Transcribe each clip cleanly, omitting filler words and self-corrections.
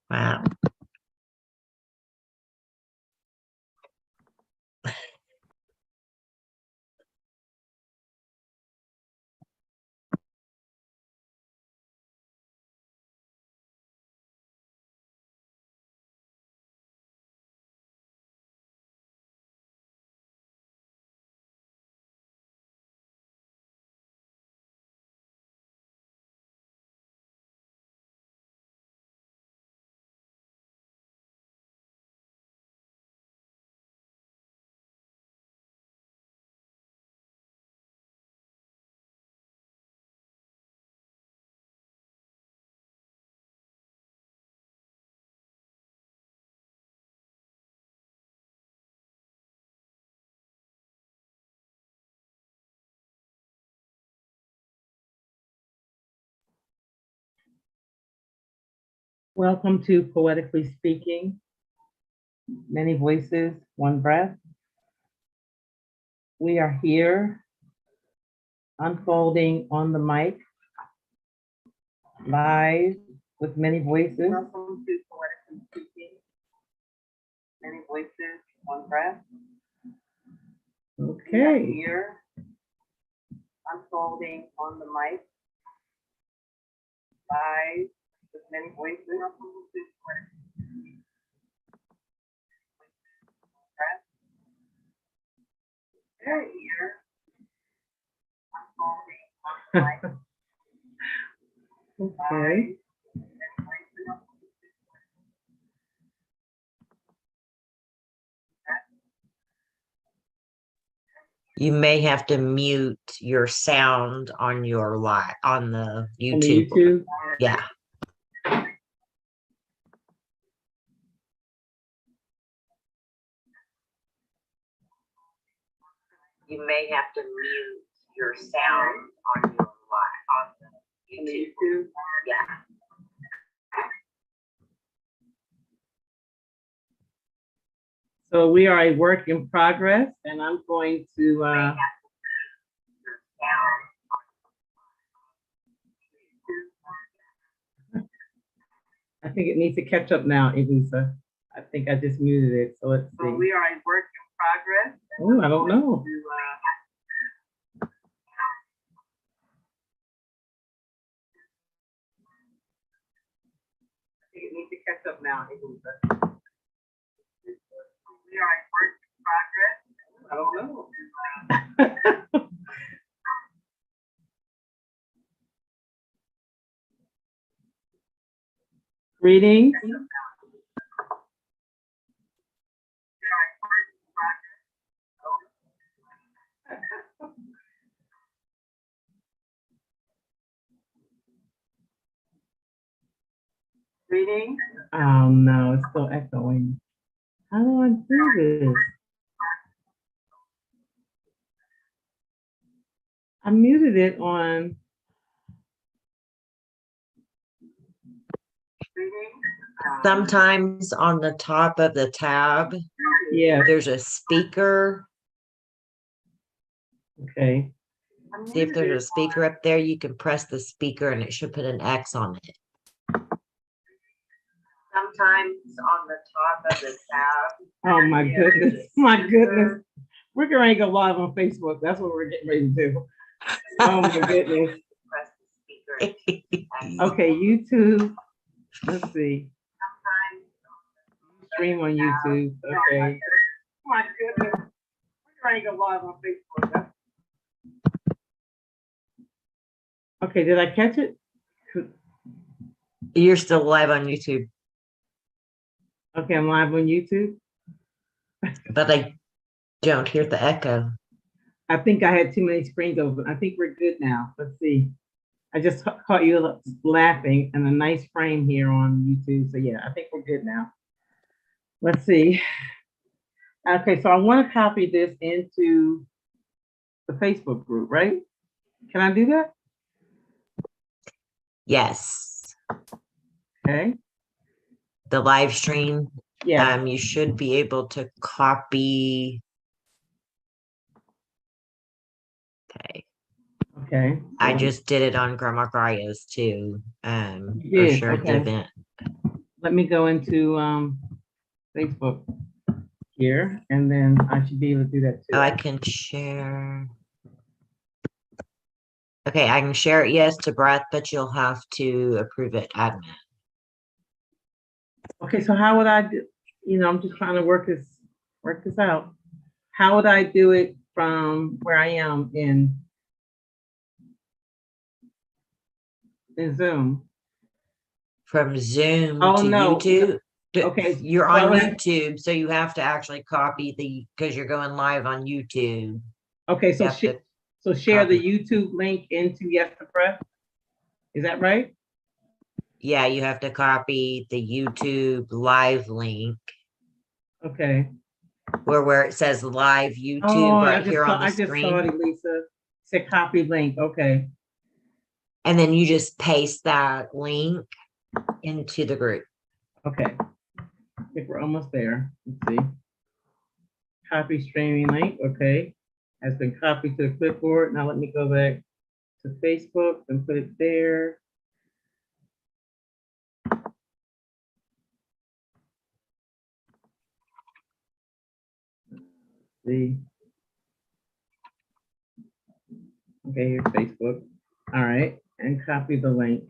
Wow. Welcome to Poetically Speaking, Many Voices, One Breath. We are here unfolding on the mic, live with many voices. Welcome to Poetically Speaking, Many Voices, One Breath. Okay. We are here unfolding on the mic, live with many voices. We're here unfolding on the mic. Okay. You may have to mute your sound on your live on the YouTube. On the YouTube? Yeah. You may have to mute your sound on your live on the YouTube. Yeah. So we are a work in progress, and I'm going to I think it needs to catch up now, Elisa. I think I just muted it, so let's see. So we are a work in progress. Oh, I don't know. I think it needs to catch up now, Elisa. We are a work in progress. I don't know. Greetings. Greetings. Oh no, it's still echoing. How do I do this? I muted it on. Sometimes on the top of the tab, Yeah. there's a speaker. Okay. See if there's a speaker up there. You can press the speaker and it should put an X on it. Sometimes on the top of the tab. Oh my goodness. My goodness. We're going to go live on Facebook. That's what we're getting ready to do. Oh my goodness. Press the speaker. Okay, YouTube. Let's see. Stream on YouTube. Okay. My goodness. We're trying to go live on Facebook. Okay, did I catch it? You're still live on YouTube. Okay, I'm live on YouTube. But I don't hear the echo. I think I had too many screens open. I think we're good now. Let's see. I just caught you laughing and a nice frame here on YouTube. So yeah, I think we're good now. Let's see. Okay, so I want to copy this into the Facebook group, right? Can I do that? Yes. Okay. The live stream. Yeah. You should be able to copy. Okay. Okay. I just did it on Grandma Grio's too. Yeah, Share the okay. event. let me go into Facebook here, and then I should be able to do that Oh, I too. can share. Okay, I can share it, yes, to Brett, but you'll have to approve it, admin. Okay, so how would I do, I'm just trying to work this out. How would I do it from where I am in Zoom? From Zoom Oh, to no. YouTube. Okay, You're so on I- YouTube, so you have to actually copy because you're going live on YouTube. Okay, You so have to so share the copy. YouTube link into Yes to Press. Is that right? Yeah, you have to copy the YouTube live link Okay. where it says live Oh, YouTube right here on the I just saw screen. it, Lisa. Say copy link. Okay. And then you just paste that link into the group. Okay. I think we're almost there. Let's see. Copy streaming link. Okay. Has been copied to the clipboard. Now let me go back to Facebook and put it there. See. Okay, here's Facebook. All right. And copy the link.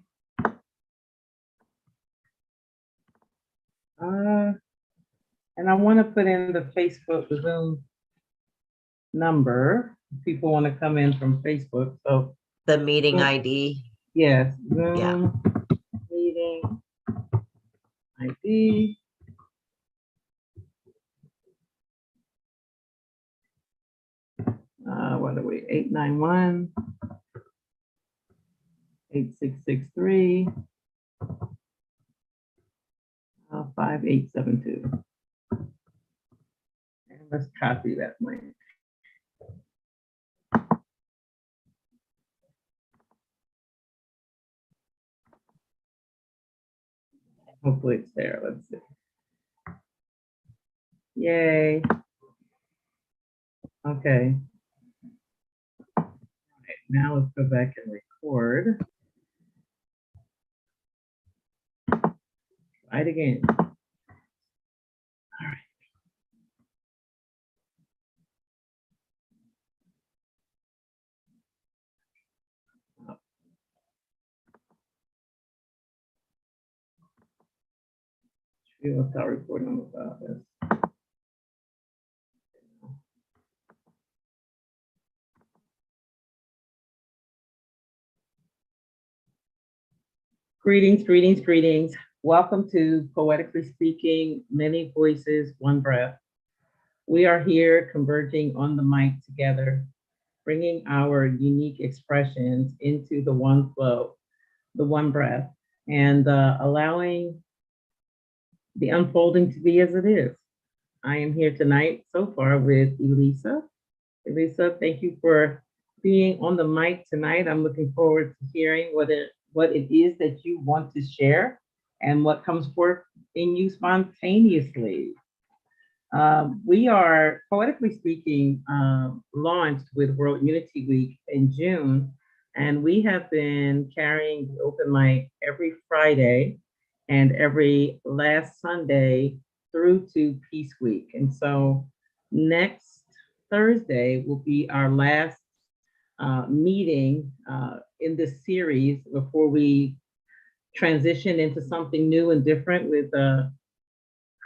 And I want to put in the Facebook, the Zoom number. People want to come in from Facebook. So The meeting Zoom- ID. yes, Yeah. Zoom meeting ID. What are we? 891 8663 5872. And let's copy that link. Hopefully it's there. Let's see. Yay. Okay. All right, now let's go back and record. Try it again. All right. We will start recording about this. Greetings, greetings, greetings. Welcome to Poetically Speaking, Many Voices, One Breath. We are here converging on the mic together, bringing our unique expressions into the one flow, the one breath, and allowing the unfolding to be as it is. I am here tonight so far with Elisa. Elisa, thank you for being on the mic tonight. I'm looking forward to hearing what it is that you want to share and what comes forth in you spontaneously. We are, Poetically Speaking, launched with World Unity Week in June, and we have been carrying the open mic every Friday and every last Sunday through to Peace Week. And so next Thursday will be our last meeting in this series before we transition into something new and different with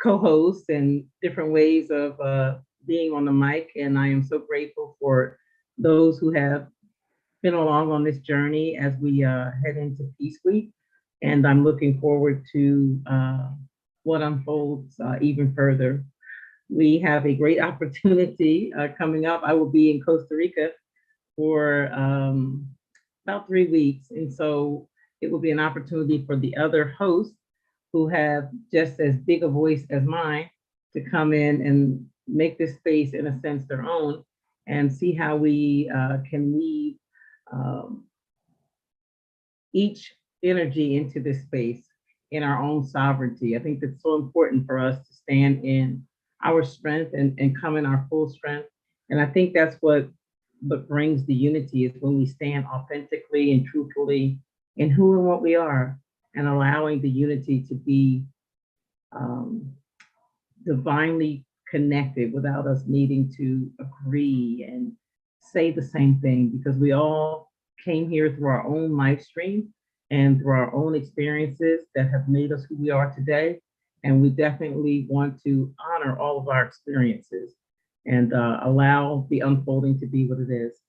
co-hosts and different ways of being on the mic. And I am so grateful for those who have been along on this journey as we head into Peace Week. And I'm looking forward to what unfolds even further. We have a great opportunity coming up. I will be in Costa Rica for about 3 weeks. And so it will be an opportunity for the other hosts who have just as big a voice as mine to come in and make this space, in a sense, their own, and see how we can weave each energy into this space in our own sovereignty. I think that's so important for us to stand in our strength and come in our full strength. And I think that's what brings the unity, is when we stand authentically and truthfully in who and what we are, and allowing the unity to be um, divinely connected without us needing to agree and say the same thing, because we all came here through our own life stream and through our own experiences that have made us who we are today. And we definitely want to honor all of our experiences and allow the unfolding to be what it is.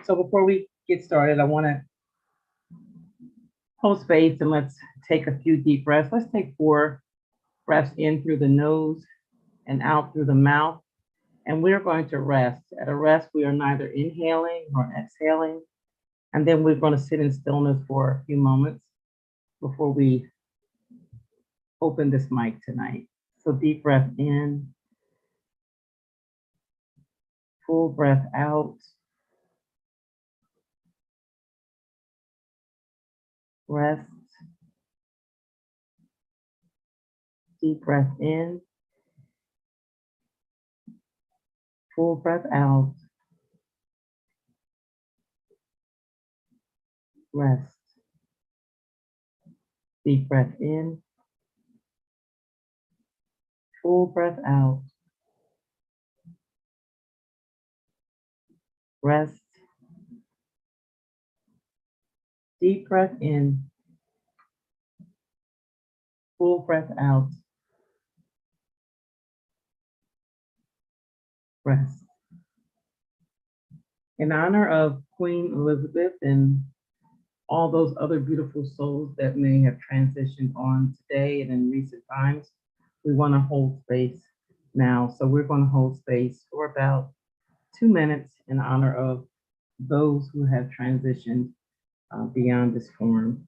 So before we get started, I want to hold space and let's take a few deep breaths. Let's take 4 breaths in through the nose and out through the mouth. And we're going to rest. At a rest, we are neither inhaling nor exhaling. And then we're going to sit in stillness for a few moments before we open this mic tonight. So deep breath in, full breath out, rest, deep breath in, full breath out, rest, deep breath in, full breath out, rest, deep breath in, full breath out, rest. In honor of Queen Elizabeth and all those other beautiful souls that may have transitioned on today and in recent times, we want to hold space now. So we're going to hold space for about 2 minutes in honor of those who have transitioned beyond this form.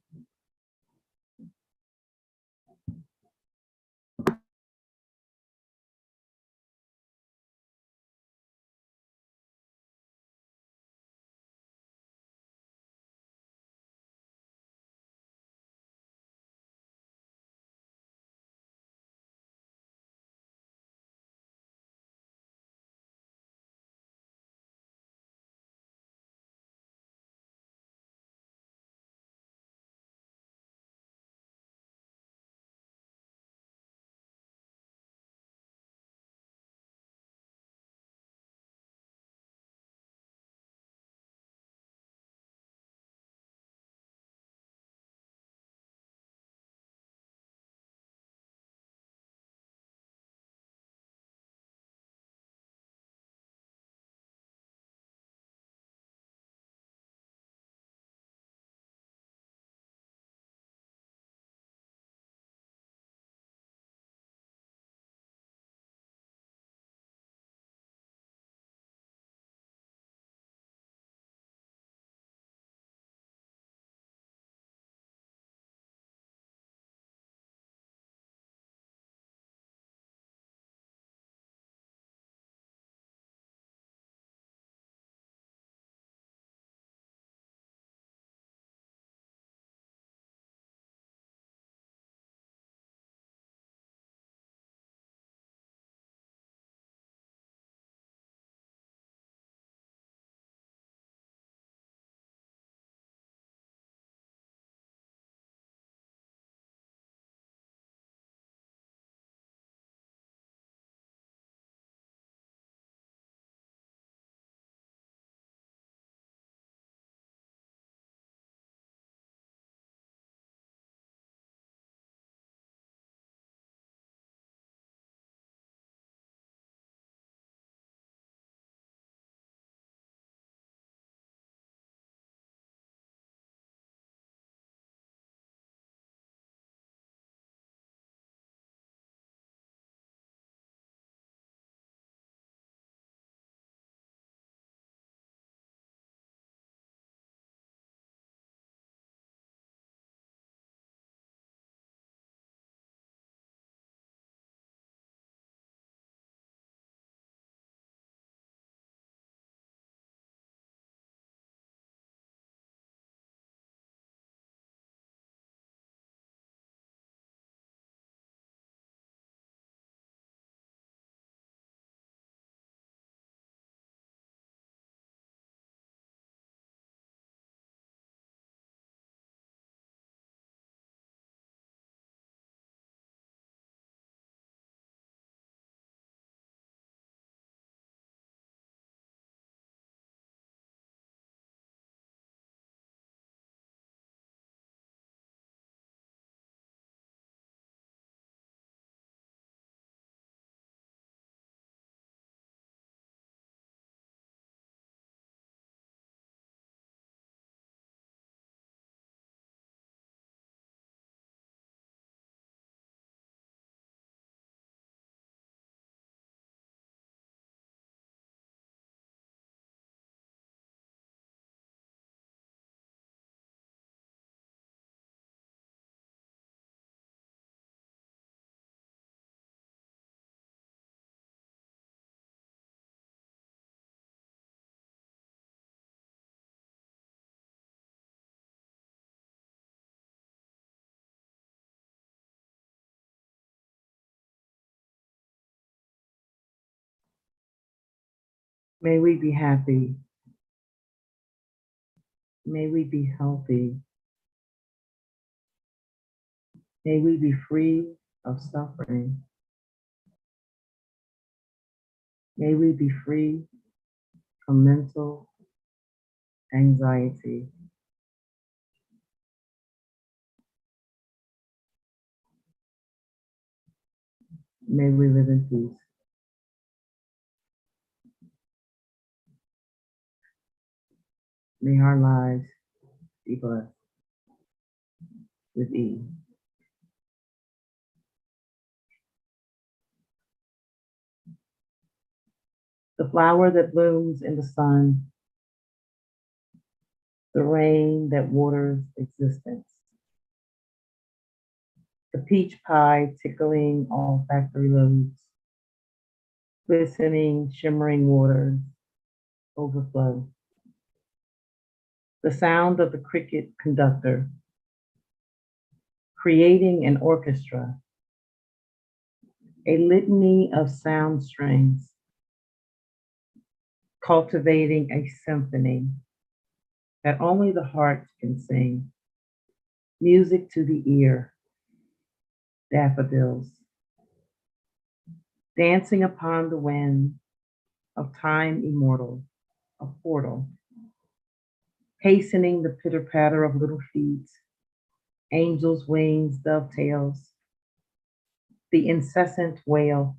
May we be happy. May we be healthy. May we be free of suffering. May we be free from mental anxiety. May we live in peace. May our lives be blessed with ease. The flower that blooms in the sun, the rain that waters existence, the peach pie tickling all factory loads, glistening, shimmering waters overflow. The sound of the cricket conductor, creating an orchestra, a litany of sound strings, cultivating a symphony that only the heart can sing. Music to the ear, daffodils, dancing upon the wind of time immortal, a portal, hastening the pitter patter of little feet, angels' wings, dovetails, the incessant wail,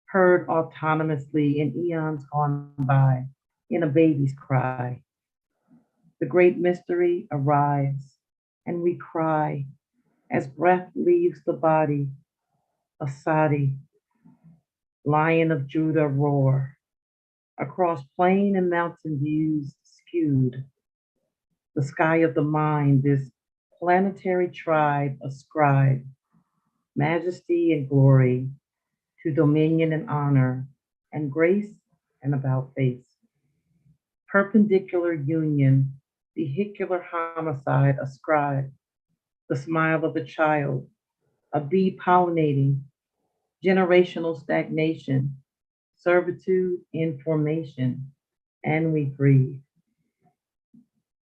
heard autonomously in eons gone by, in a baby's cry. The great mystery arrives, and we cry as breath leaves the body. A Sadi, Lion of Judah roar, across plain and mountain views skewed. The sky of the mind, this planetary tribe ascribe majesty and glory to dominion and honor and grace and about face. Perpendicular union, vehicular homicide ascribe the smile of a child, a bee pollinating, generational stagnation, servitude in formation, and we breathe.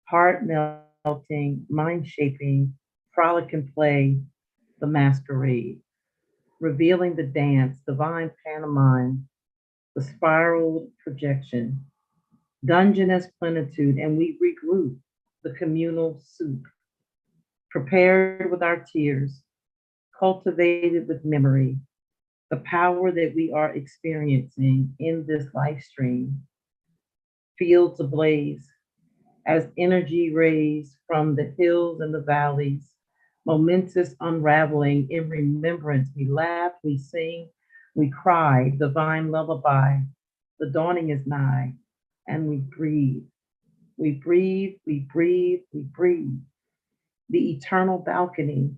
Heart melting, mind shaping, frolic and play, the masquerade, revealing the dance, divine pantomime, the spiraled projection, dungeness plenitude, and we regroup the communal soup, prepared with our tears, cultivated with memory, the power that we are experiencing in this life stream, fields ablaze, as energy rays from the hills and the valleys, momentous unraveling in remembrance. We laugh, we sing, we cry, divine lullaby. The dawning is nigh, and we breathe. We breathe, we breathe, we breathe. The eternal balcony,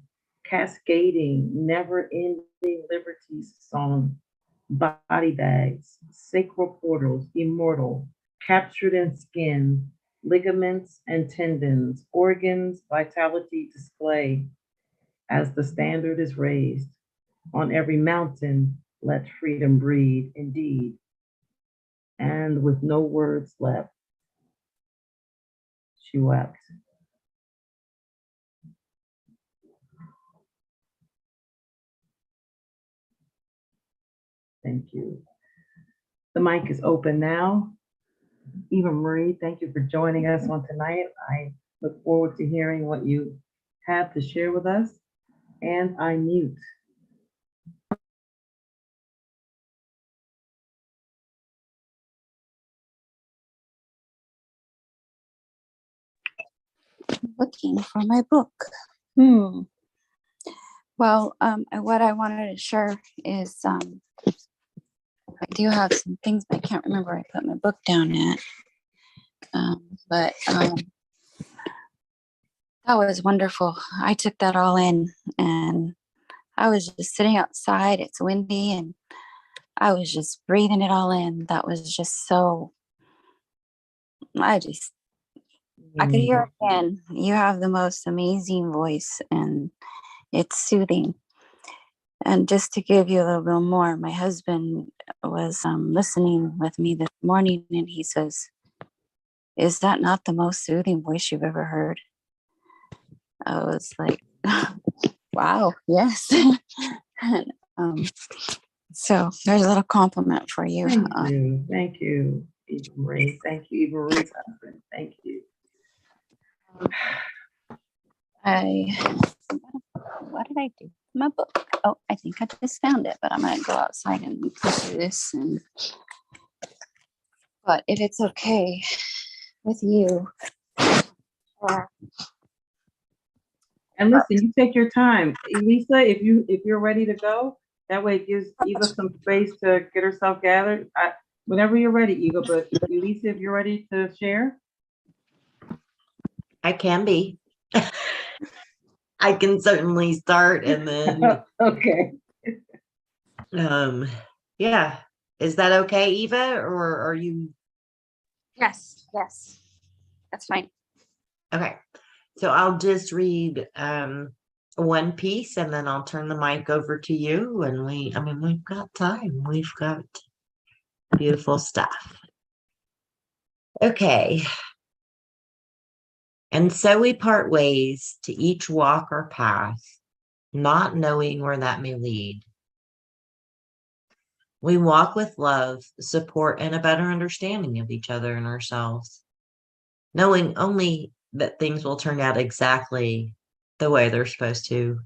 cascading, never ending liberty's song. Body bags, sacral portals, immortal, captured in skin, ligaments and tendons, organs, vitality display as the standard is raised. On every mountain, let freedom breathe, indeed. And with no words left, she wept. Thank you. The mic is open now. Eva Marie, thank you for joining us on tonight. I look forward to hearing what you have to share with us. And I mute. Looking for my book. Well, what I wanted to share is I do have some things, but I can't remember where I put my book down at. But that was wonderful. I took that all in, and I was just sitting outside. It's windy, and I was just breathing it all in. That was just so. I could hear it again. You have the most amazing voice, and it's soothing. And just to give you a little bit more, my husband was listening with me this morning, and he says, "Is that not the most soothing voice you've ever heard?" I was like, wow, yes. And, so there's a little compliment for you. Thank you, Eva Marie. Thank you, Eva Marie's husband. Thank you. What did I do? My book. Oh, I think I just found it, but I'm gonna go outside and do this. But if it's okay with you, And listen, you take your time. Elisa, if you're ready to go, that way it gives Eva some space to get herself gathered. Whenever you're ready, Eva, but Elisa, if you're ready to share. I can be. I can certainly start and then Okay. yeah. Is that okay, Eva? Or are you yes, that's fine. okay? So I'll just read one piece and then I'll turn the mic over to you. And we've got time. We've got beautiful stuff. Okay. And so we part ways to each walk our path, not knowing where that may lead. We walk with love, support, and a better understanding of each other and ourselves, knowing only that things will turn out exactly the way they're supposed to,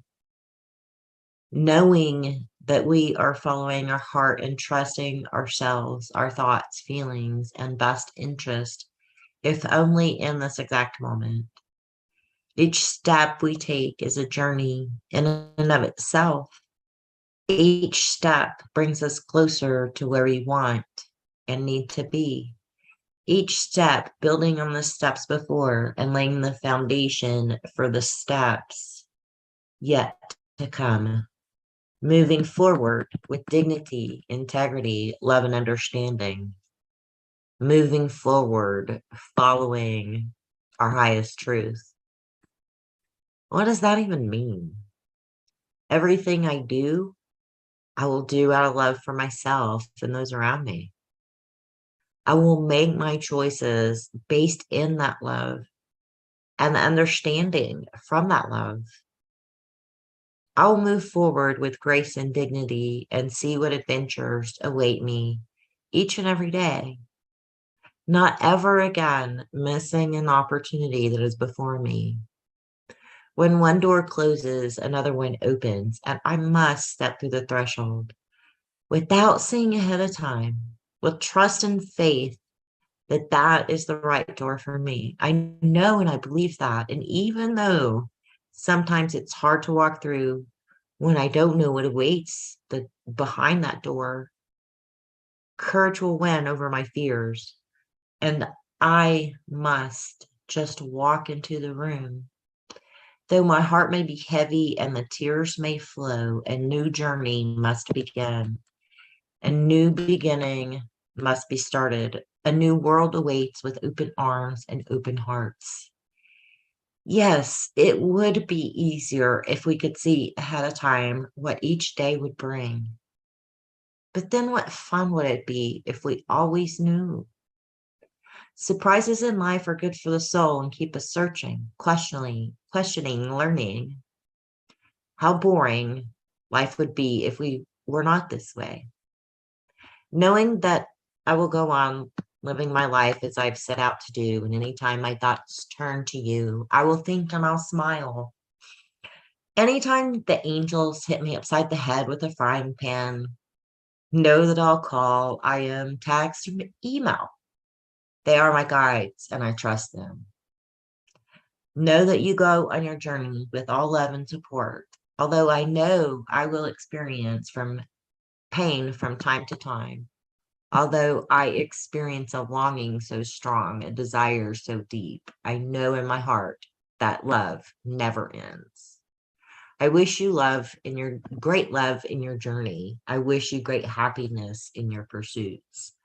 knowing that we are following our heart and trusting ourselves, our thoughts, feelings, and best interest, if only in this exact moment. Each step we take is a journey in and of itself. Each step brings us closer to where we want and need to be. Each step building on the steps before and laying the foundation for the steps yet to come. Moving forward with dignity, integrity, love, and understanding. Moving forward, following our highest truth. What does that even mean? Everything I do, I will do out of love for myself and those around me. I will make my choices based in that love and the understanding from that love. I will move forward with grace and dignity and see what adventures await me each and every day. Not ever again missing an opportunity that is before me. When one door closes, another one opens, and I must step through the threshold without seeing ahead of time, with trust and faith that that is the right door for me. I know and I believe that. And even though sometimes it's hard to walk through when I don't know what awaits behind that door, courage will win over my fears. And I must just walk into the room. Though my heart may be heavy and the tears may flow, a new journey must begin. A new beginning must be started. A new world awaits with open arms and open hearts. Yes, it would be easier if we could see ahead of time what each day would bring. But then what fun would it be if we always knew? Surprises in life are good for the soul and keep us searching, questioning, learning. How boring life would be if we were not this way. Knowing that I will go on living my life as I've set out to do, and anytime my thoughts turn to you, I will think and I'll smile. Anytime the angels hit me upside the head with a frying pan, know that I'll call, I am, text, or email. They are my guides, and I trust them. Know that you go on your journey with all love and support, although I know I will experience from pain from time to time. Although I experience a longing so strong, a desire so deep, I know in my heart that love never ends. I wish you love in your great love in your journey. I wish you great happiness in your pursuits.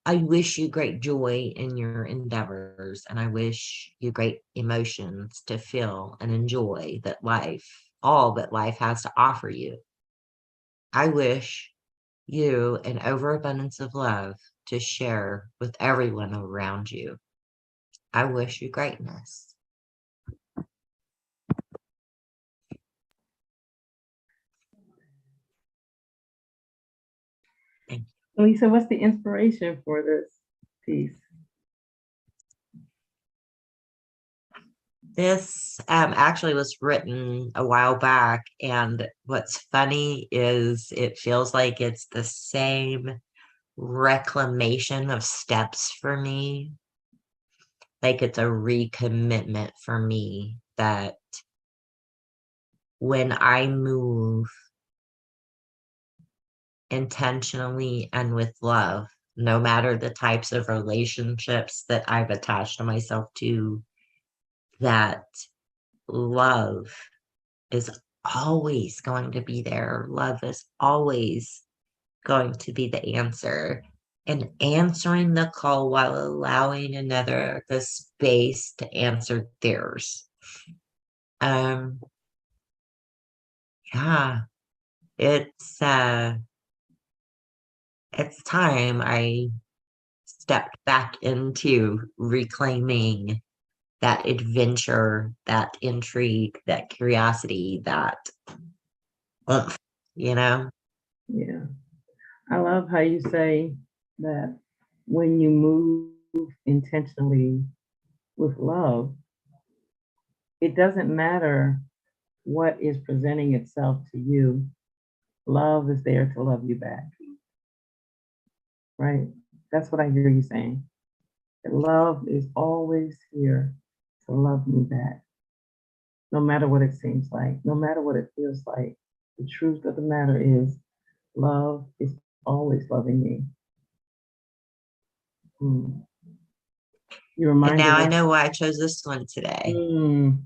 I wish you great joy in your endeavors, and I wish you great emotions to feel and enjoy that life, all that life has to offer you. I wish you an overabundance of love to share with everyone around you. I wish you greatness. Thank you. Lisa, what's the inspiration for this piece? This actually was written a while back, and what's funny is it feels like it's the same reclamation of steps for me. Like it's a recommitment for me that when I move intentionally and with love, no matter the types of relationships that I've attached myself to, that love is always going to be there. Love is always going to be the answer. And answering the call while allowing another the space to answer theirs. Yeah, it's time I stepped back into reclaiming that adventure, that intrigue, that curiosity, that oomph, you know? Yeah. I love how you say that when you move intentionally with love, it doesn't matter what is presenting itself to you. Love is there to love you back. Right? That's what I hear you saying. That love is always here to love me back. No matter what it seems like, no matter what it feels like. The truth of the matter is love is always loving me. Mm. You And reminded now I us. know why I chose this one today.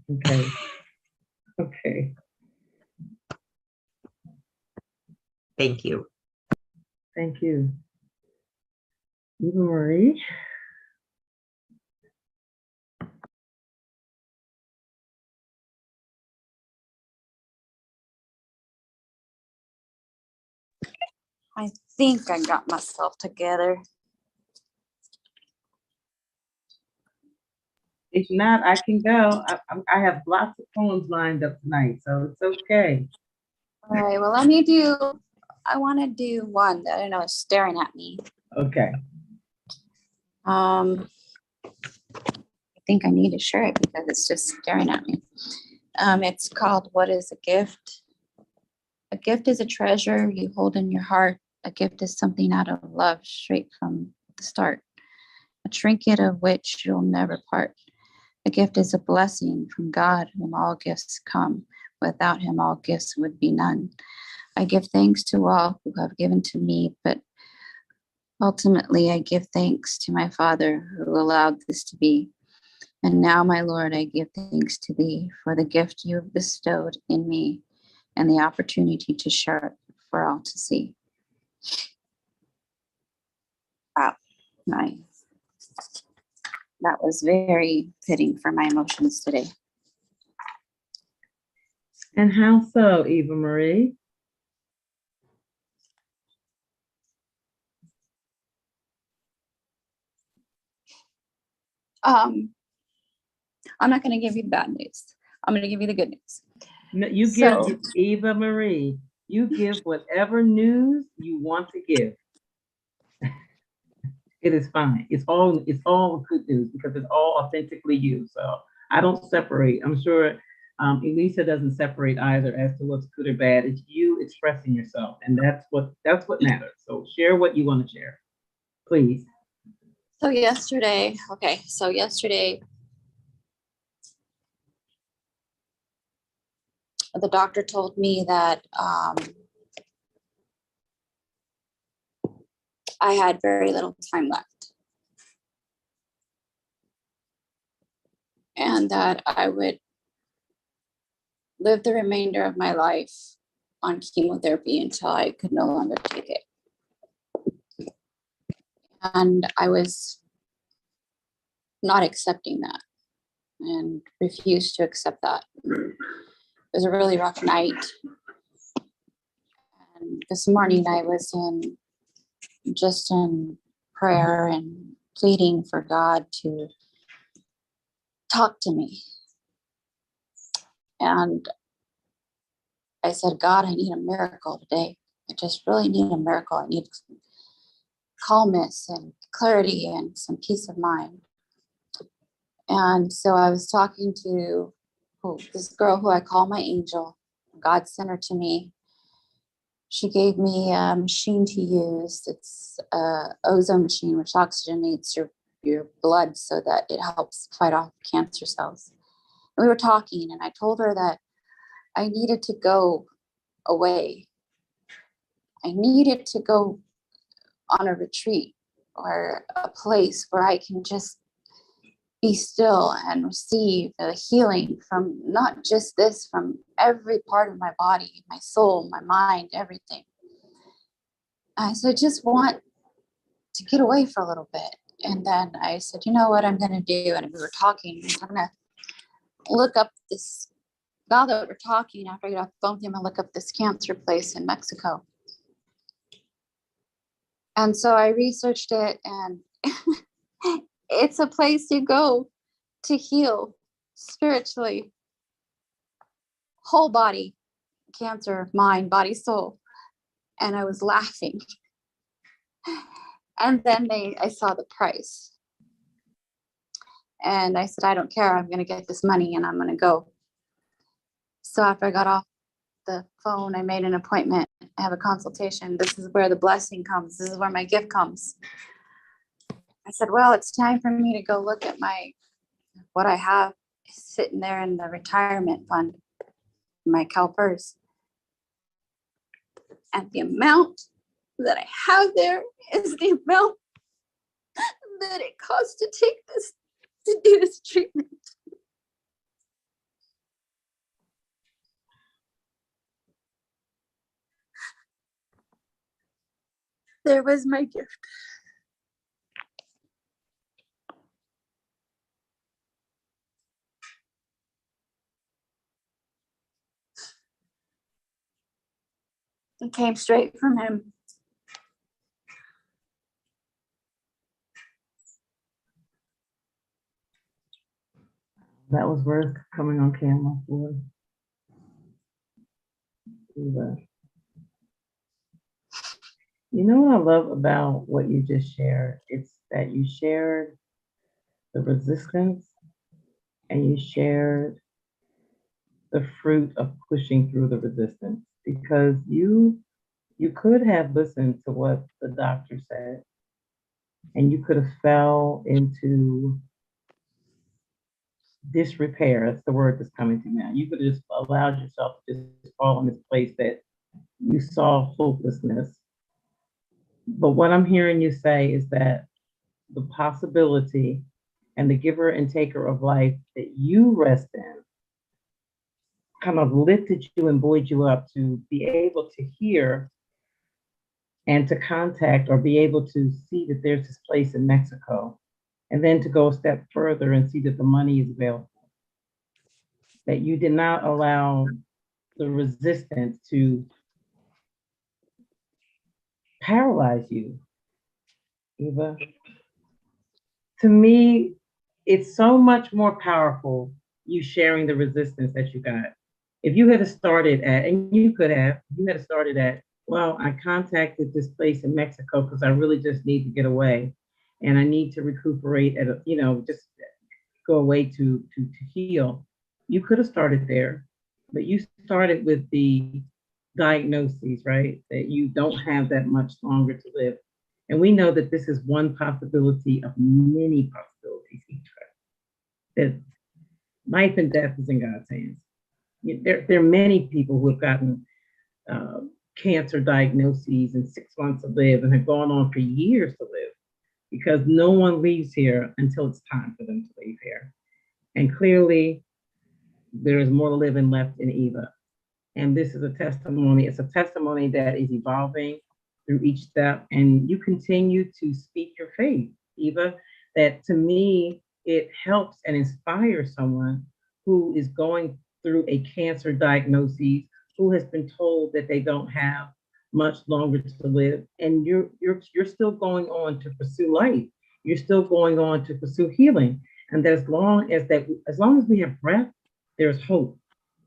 Okay. Okay. Thank you. Thank you. Eva Marie. I think I got myself together. If not, I can go. I have lots of poems lined up tonight, so it's okay. All right, well, I want to do one that I know is staring at me. Okay. I think I need to share it because it's just staring at me. It's called What is a Gift? A gift is a treasure you hold in your heart. A gift is something out of love straight from the start. A trinket of which you'll never part. A gift is a blessing from God, whom all gifts come. Without him, all gifts would be none. I give thanks to all who have given to me, but ultimately I give thanks to my Father who allowed this to be. And now, my Lord, I give thanks to thee for the gift you have bestowed in me and the opportunity to share it for all to see. Wow, nice. That was very fitting for my emotions today. And how so, Eva Marie? I'm not going to give you the bad news. I'm going to give you the good news. No, you give Eva Marie. You give whatever news you want to give. It is fine. It's all good news because it's all authentically you. So I don't separate. I'm sure Elisa doesn't separate either as to what's good or bad. It's you expressing yourself, and that's what matters. So share what you want to share, please. So yesterday, the doctor told me that I had very little time left and that I would live the remainder of my life on chemotherapy until I could no longer take it. And I was not accepting that and refused to accept that. It was a really rough night. And this morning I was in prayer and pleading for God to talk to me. And I said, God, I need a miracle today. I just really need a miracle. I need calmness and clarity and some peace of mind. And so I was talking to this girl who I call my angel. God sent her to me. She gave me a machine to use. It's an ozone machine, which oxygenates your blood so that it helps fight off cancer cells. And we were talking, and I told her that I needed to go away. I needed to go on a retreat or a place where I can just be still and receive the healing from not just this, from every part of my body, my soul, my mind, everything. So I just want to get away for a little bit. And then I said, you know what I'm going to do? And we were talking, I'm going to look up this, while that we're talking, after I get off the phone with him, I look up this cancer place in Mexico. And so I researched it, and it's a place you go to heal spiritually, whole body, cancer, mind, body, soul. And I was laughing. And then I saw the price. And I said, I don't care. I'm going to get this money and I'm going to go. So after I got off the phone, I made an appointment. I have a consultation. This is where the blessing comes. This is where my gift comes. I said, well, it's time for me to go look at what I have sitting there in the retirement fund, my CalPERS. And the amount that I have there is the amount that it costs to do this treatment. There was my gift. It came straight from him. That was worth coming on camera for. You know what I love about what you just shared? It's that you shared the resistance and you shared the fruit of pushing through the resistance, because you could have listened to what the doctor said and you could have fell into disrepair. That's the word that's coming to me now. You could have just allowed yourself to just fall in this place that you saw hopelessness. But what I'm hearing you say is that the possibility and the giver and taker of life that you rest in kind of lifted you and buoyed you up to be able to hear and to contact or be able to see that there's this place in Mexico, and then to go a step further and see that the money is available. That you did not allow the resistance to paralyze you, Eva. To me, it's so much more powerful you sharing the resistance that you got. If you had started at, and you had started at, well, I contacted this place in Mexico because I really just need to get away and I need to recuperate at just go away to heal. You could have started there, but you started with the diagnoses, right? That you don't have that much longer to live. And we know that this is one possibility of many possibilities. That life and death is in God's hands. There are many people who have gotten cancer diagnoses and 6 months to live and have gone on for years to live, because no one leaves here until it's time for them to leave here. And clearly, there is more living left in Eva. And this is a testimony. It's a testimony that is evolving through each step. And you continue to speak your faith, Eva, that to me, it helps and inspires someone who is going through a cancer diagnosis, who has been told that they don't have much longer to live, and you're still going on to pursue life. You're still going on to pursue healing. And as long as we have breath, there's hope.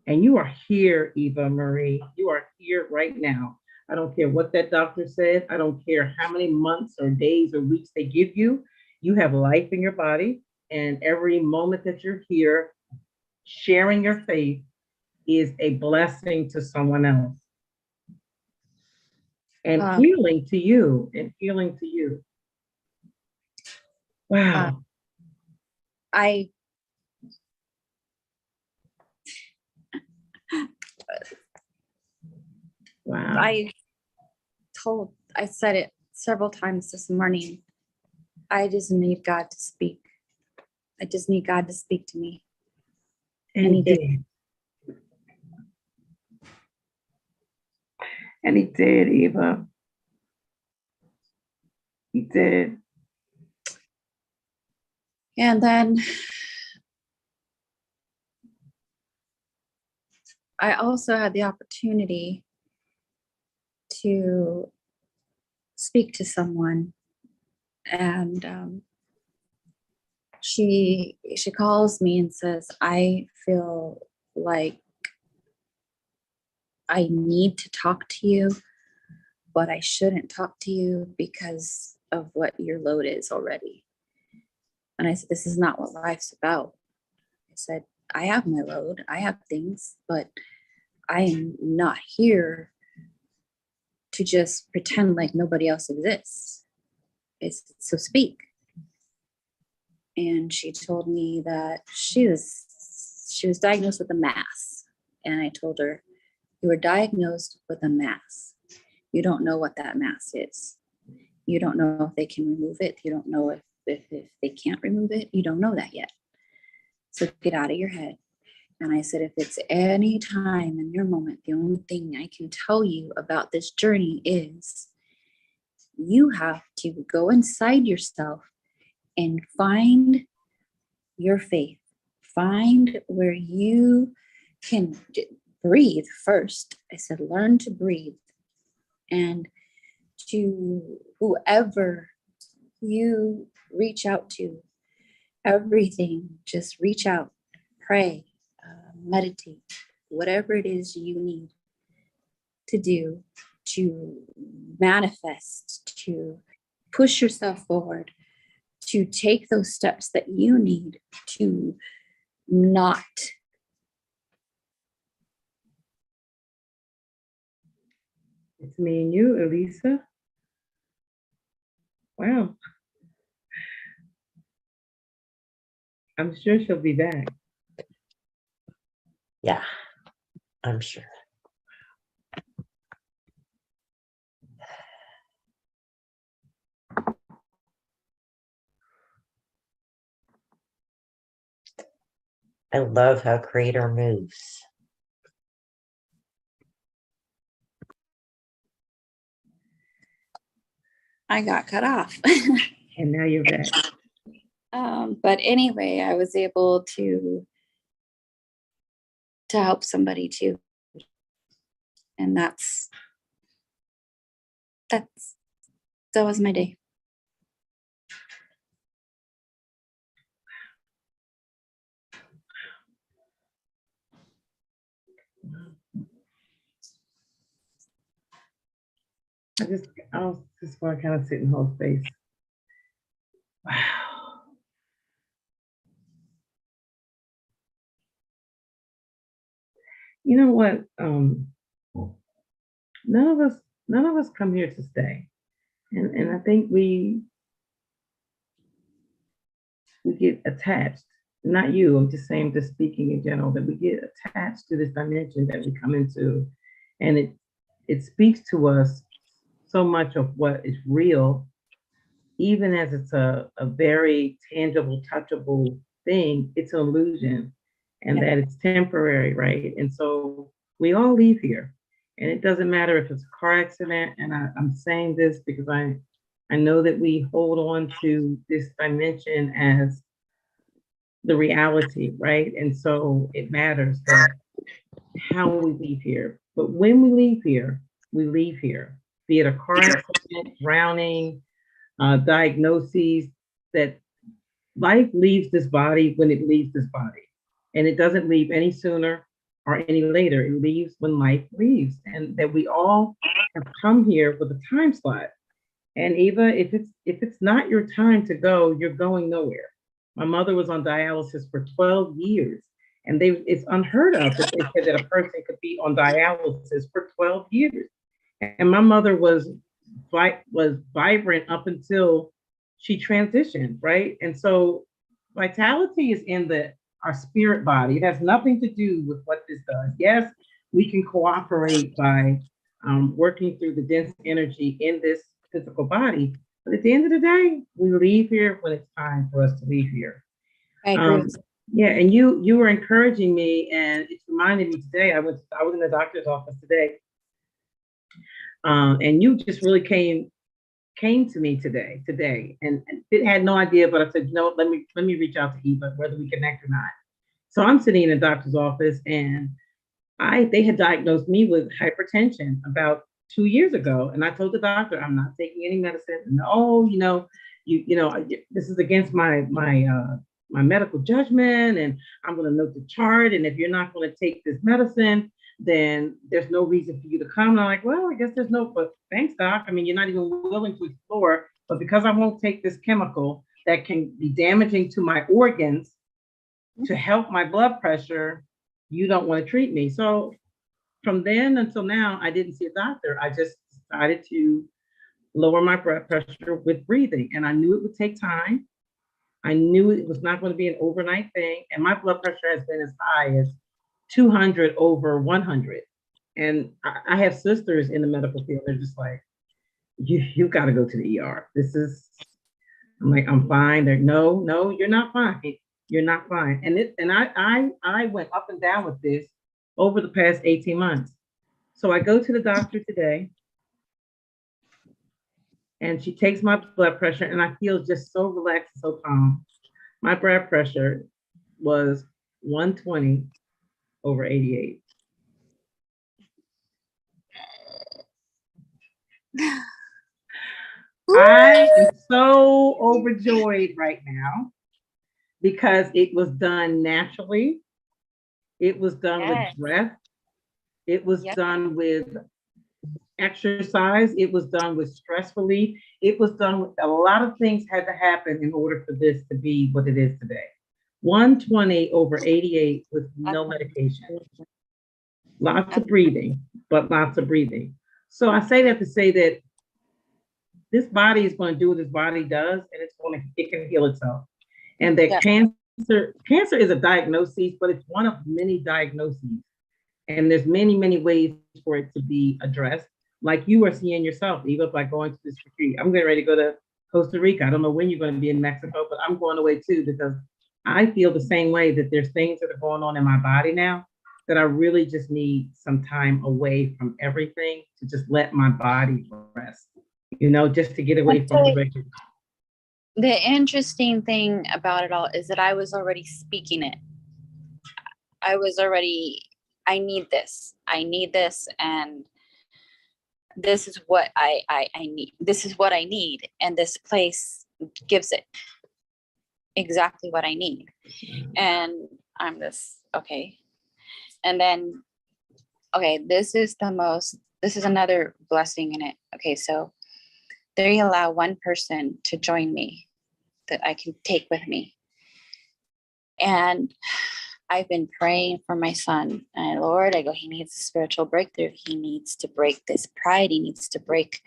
And you are here, Eva Marie. You are here right now. I don't care what that doctor said. I don't care how many months or days or weeks they give you. You have life in your body. And every moment that you're here, sharing your faith is a blessing to someone else. And healing to you, and healing to you. Wow. I Wow. I said it several times this morning. I just need God to speak. I just need God to speak to me. And he did. And he did, Eva. He did. And then I also had the opportunity to speak to someone, and she calls me and says, I feel like I need to talk to you, but I shouldn't talk to you because of what your load is already. And I said, this is not what life's about. I said, I have my load, I have things, but I am not here to just pretend like nobody else exists. So speak. And she told me that she was diagnosed with a mass. And I told her, you were diagnosed with a mass. You don't know what that mass is. You don't know if they can remove it. You don't know if they can't remove it. You don't know that yet. So get out of your head. And I said, if it's any time in your moment, the only thing I can tell you about this journey is you have to go inside yourself and find your faith. Find where you can breathe first. I said, learn to breathe. And to whoever you reach out to, everything, just reach out, pray, meditate, whatever it is you need to do to manifest, to push yourself forward, to take those steps that you need to not It's me and you, Elisa. Wow. I'm sure she'll be back. Yeah, I'm sure. I love how Creator moves. I got cut off. And now you're back. But anyway, I was able to help somebody too. And that was my day. I was just want to kind of sit and hold space. Wow. You know what? None of us come here to stay. And I think we get attached. Not you, I'm just saying, just speaking in general, that we get attached to this dimension that we come into. And it speaks to us so much of what is real, even as it's a very tangible, touchable thing, it's an illusion, and that it's temporary, right? And so we all leave here, and it doesn't matter if it's a car accident. And I'm saying this because I know that we hold on to this dimension as the reality, right? And so it matters that how we leave here. But when we leave here, we leave here, be it a car accident, drowning, diagnoses, that life leaves this body when it leaves this body. And it doesn't leave any sooner or any later. It leaves when life leaves. And that we all have come here with a time slot. And Eva, if it's not your time to go, you're going nowhere. My mother was on dialysis for 12 years. And it's unheard of that they said that a person could be on dialysis for 12 years. And my mother was vibrant up until she transitioned, right? And so vitality is in our spirit body. It has nothing to do with what this does. Yes, we can cooperate by working through the dense energy in this physical body. But at the end of the day, we leave here when it's time for us to leave here. I agree. Yeah, and you were encouraging me, and it's reminded me today. I was in the doctor's office today, and you just really came to me today, and had no idea, but I said, no, let me reach out to Eva, whether we connect or not. So I'm sitting in a doctor's office, and they had diagnosed me with hypertension about 2 years ago, and I told the doctor, I'm not taking any medicine. No, this is against my medical judgment, and I'm going to note the chart. And if you're not going to take this medicine, then there's no reason for you to come. And I'm like, well, I guess there's no, but thanks, doc. I mean, you're not even willing to explore, but because I won't take this chemical that can be damaging to my organs to help my blood pressure, you don't want to treat me. So from then until now, I didn't see a doctor. I just decided to lower my blood pressure with breathing. And I knew it would take time. I knew it was not going to be an overnight thing. And my blood pressure has been as high as 200 over 100. And I have sisters in the medical field. They're just like, you got to go to the ER. I'm like, I'm fine. They're no, you're not fine. You're not fine. And I went up and down with this over the past 18 months. So I go to the doctor today, and she takes my blood pressure, and I feel just so relaxed, so calm. My blood pressure was 120 over 88. I am so overjoyed right now because it was done naturally. It was done with breath. It was done with exercise. It was done with stress relief. It was done with a lot of things had to happen in order for this to be what it is today. 120 over 88 with no medication. Lots of breathing, but lots of breathing. So I say that to say that this body is going to do what this body does, and it can heal itself. And that cancer is a diagnosis, but it's one of many diagnoses. And there's many, many ways for it to be addressed. Like you are seeing yourself, even by going to this retreat. I'm getting ready to go to Costa Rica. I don't know when you're going to be in Mexico, but I'm going away too, because I feel the same way, that there's things that are going on in my body now that I really just need some time away from everything to just let my body rest, just to get away from the record. The interesting thing about it all is that I was already speaking it. I need this, and this is what I need. This is what I need. And this place gives it exactly what I need. And I'm just, okay. And then, okay, this is another blessing in it. Okay, so they allow one person to join me that I can take with me. And I've been praying for my son. And Lord, I go, he needs a spiritual breakthrough. He needs to break this pride. He needs to break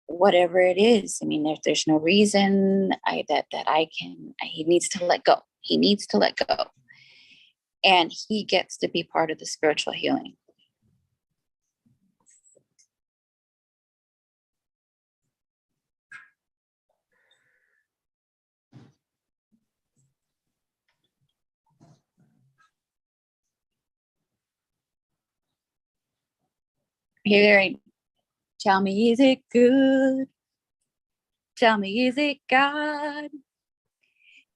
whatever it is. I mean, there's no reason he needs to let go. He needs to let go. And he gets to be part of the spiritual healing. Here, tell me, is it good? Tell me, is it God?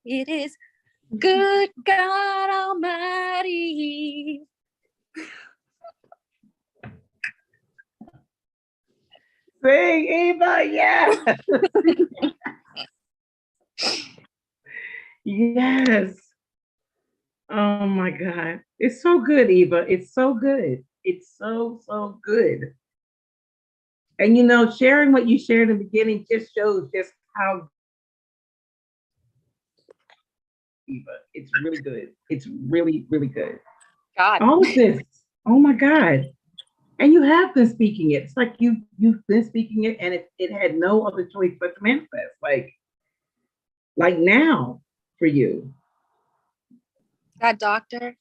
It is good, God Almighty. Sing, Eva, yes. Yes. Oh my God. It's so good, Eva. It's so good. It's so, so good. And you know, sharing what you shared in the beginning just shows just how Eva. It's really good. It's really, really good. God. All of this. Oh my God. And you have been speaking it. It's like you've been speaking it and it had no other choice but to manifest. Like now for you. That doctor,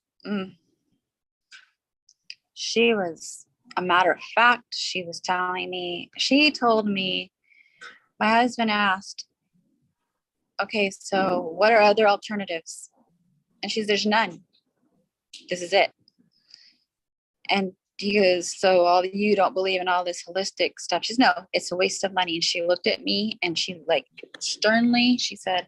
she was, a matter of fact, she was telling me, she told me, my husband asked, okay, so what are other alternatives? And she's, there's none. This is it. And he goes, so all you don't believe in all this holistic stuff? She's, no, it's a waste of money. And she looked at me and she like sternly, she said,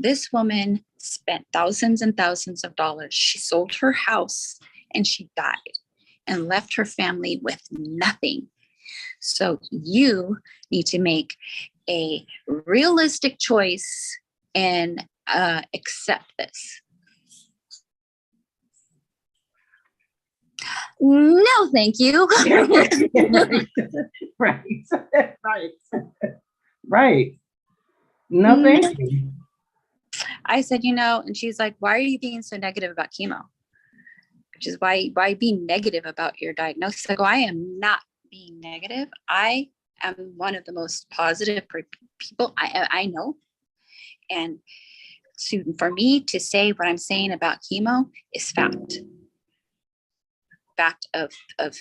this woman spent thousands and thousands of dollars. She sold her house and she died and left her family with nothing. So you need to make a realistic choice and accept this. No, thank you. Right. Right. Right. No, thank you. I said, you know, and she's like, why are you being so negative about chemo? Which is why be negative about your diagnosis? I go, I am not being negative. I am one of the most positive people I know. And so for me to say what I'm saying about chemo is fact of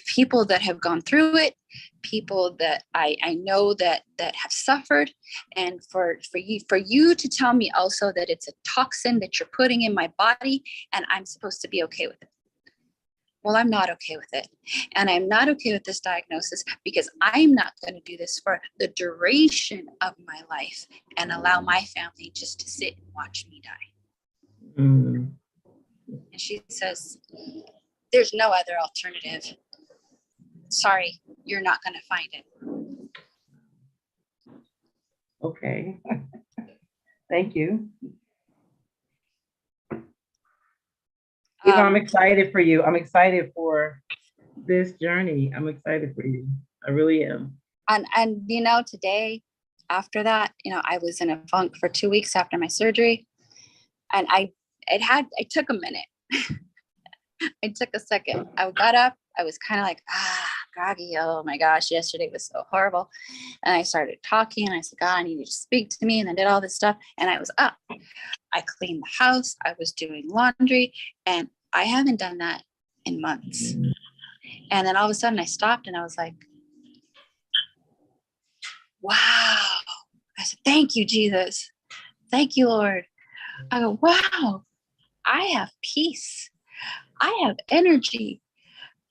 people that have gone through it, people that I know that have suffered, and for you to tell me also that it's a toxin that you're putting in my body and I'm supposed to be okay with it. Well, I'm not okay with it. And I'm not okay with this diagnosis because I'm not going to do this for the duration of my life and allow my family just to sit and watch me die. Mm. And she says, there's no other alternative. Sorry, you're not going to find it. Okay. Thank you. Eva, I'm excited for you. I'm excited for this journey. I'm excited for you. I really am. And you know, today, after that, you know, I was in a funk for 2 weeks after my surgery. And I took a minute. I took a second. I got up. I was kind of like, groggy. Oh my gosh, yesterday was so horrible. And I started talking and I said, God, I need you to speak to me. And I did all this stuff. And I was up. I cleaned the house. I was doing laundry. And I haven't done that in months. And then all of a sudden I stopped and I was like, wow. I said, thank you, Jesus. Thank you, Lord. I go, wow, I have peace. I have energy.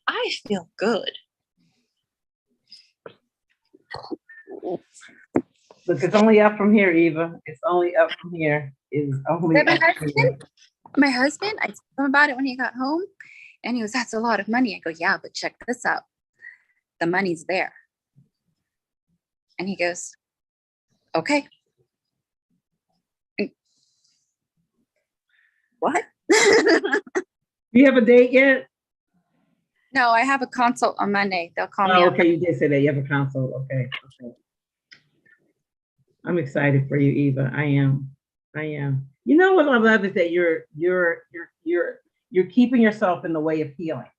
I feel good. Look, it's only up from here, Eva. It's only up from here. It's only But up from here. my husband, I told him about it when he got home and he goes, that's a lot of money. I go, yeah, but check this out. The money's there. And he goes, okay. What? Do you have a date yet? No, I have a consult on Monday. They'll call me. Oh, okay, you did say that. You have a consult. Okay. I'm excited for you, Eva. I am. You know what I love is that you're keeping yourself in the way of healing.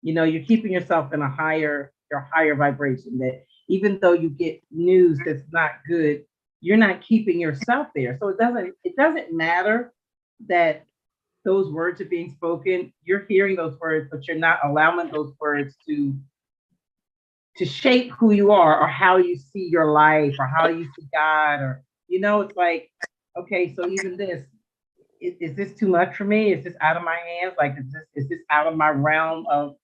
You know, you're keeping yourself in your higher vibration, that even though you get news that's not good, you're not keeping yourself there. So it doesn't matter that those words are being spoken. You're hearing those words, but you're not allowing those words to shape who you are or how you see your life or how you see God, or, you know, it's like, okay, so even this, is this too much for me? Is this out of my hands? Like, is this out of my realm of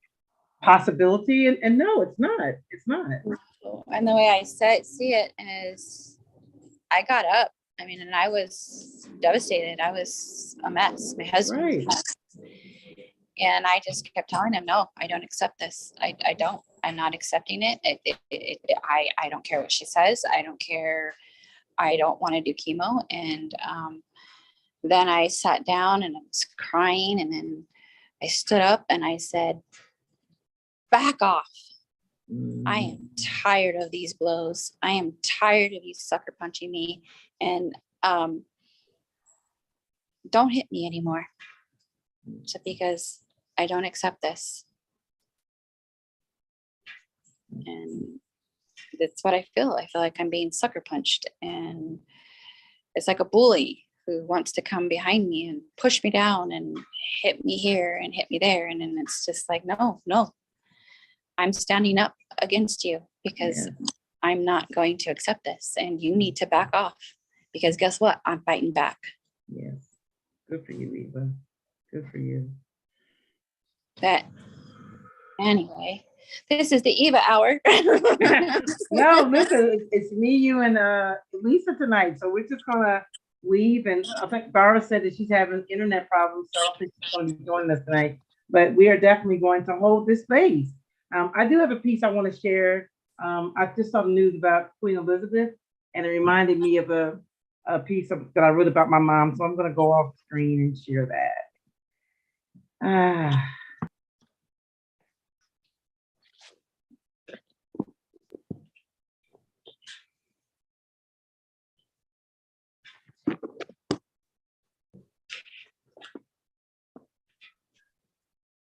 possibility? And no, it's not. It's not. And the way I see it is I got up. I mean, and I was devastated. I was a mess. My husband was a mess. And I just kept telling him, no, I don't accept this. I don't. I'm not accepting it. I don't care what she says. I don't care. I don't want to do chemo. And then I sat down and I was crying. And then I stood up and I said, back off. I am tired of these blows. I am tired of you sucker punching me. And don't hit me anymore. So because I don't accept this. And that's what I feel. I feel like I'm being sucker punched. And it's like a bully who wants to come behind me and push me down and hit me here and hit me there. And then it's just like, no, I'm standing up against you because I'm not going to accept this. And you need to back off because guess what? I'm fighting back. Yes. Good for you, Eva. Good for you. But anyway, this is the Eva hour. No, listen, it's me, you, and Lisa tonight. So we're just gonna leave. And I think Bara said that she's having internet problems, so I don't think she's gonna be joining us tonight. But we are definitely going to hold this space. I do have a piece I want to share. I just saw the news about Queen Elizabeth, and it reminded me of a piece that I wrote about my mom. So I'm gonna go off screen and share that.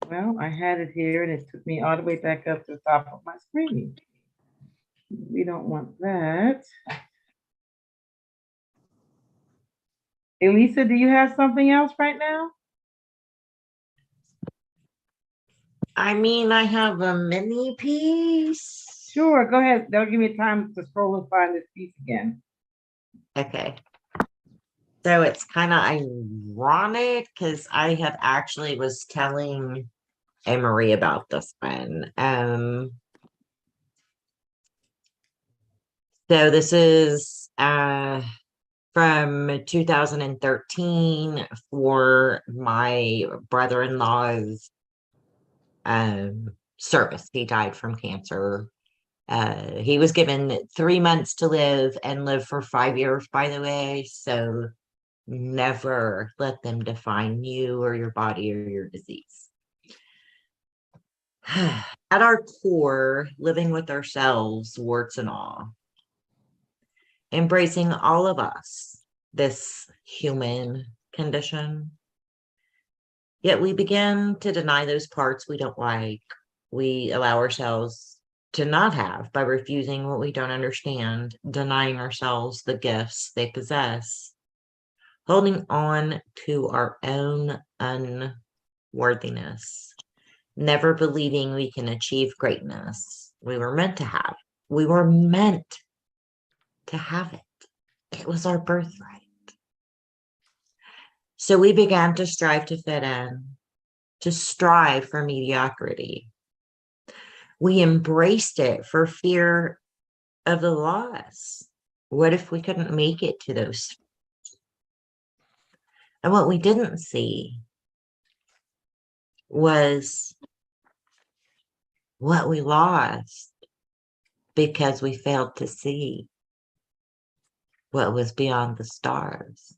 Well, I had it here and it took me all the way back up to the top of my screen. We don't want that. Elisa, do you have something else right now? I mean, I have a mini piece. Sure, go ahead. That'll give me time to scroll and find this piece again. Okay. So it's kind of ironic because I had actually was telling Marie about this one. So this is from 2013 for my brother-in-law's service. He died from cancer. He was given 3 months to live and live for 5 years, by the way. So never let them define you or your body or your disease. At our core, living with ourselves, warts and all, embracing all of us, this human condition. Yet we begin to deny those parts we don't like. We allow ourselves to not have by refusing what we don't understand, denying ourselves the gifts they possess, holding on to our own unworthiness, never believing we can achieve greatness we were meant to have. We were meant to have it. It was our birthright. So we began to strive to fit in, to strive for mediocrity. We embraced it for fear of the loss. What if we couldn't make it to those? And what we didn't see was what we lost because we failed to see what was beyond the stars.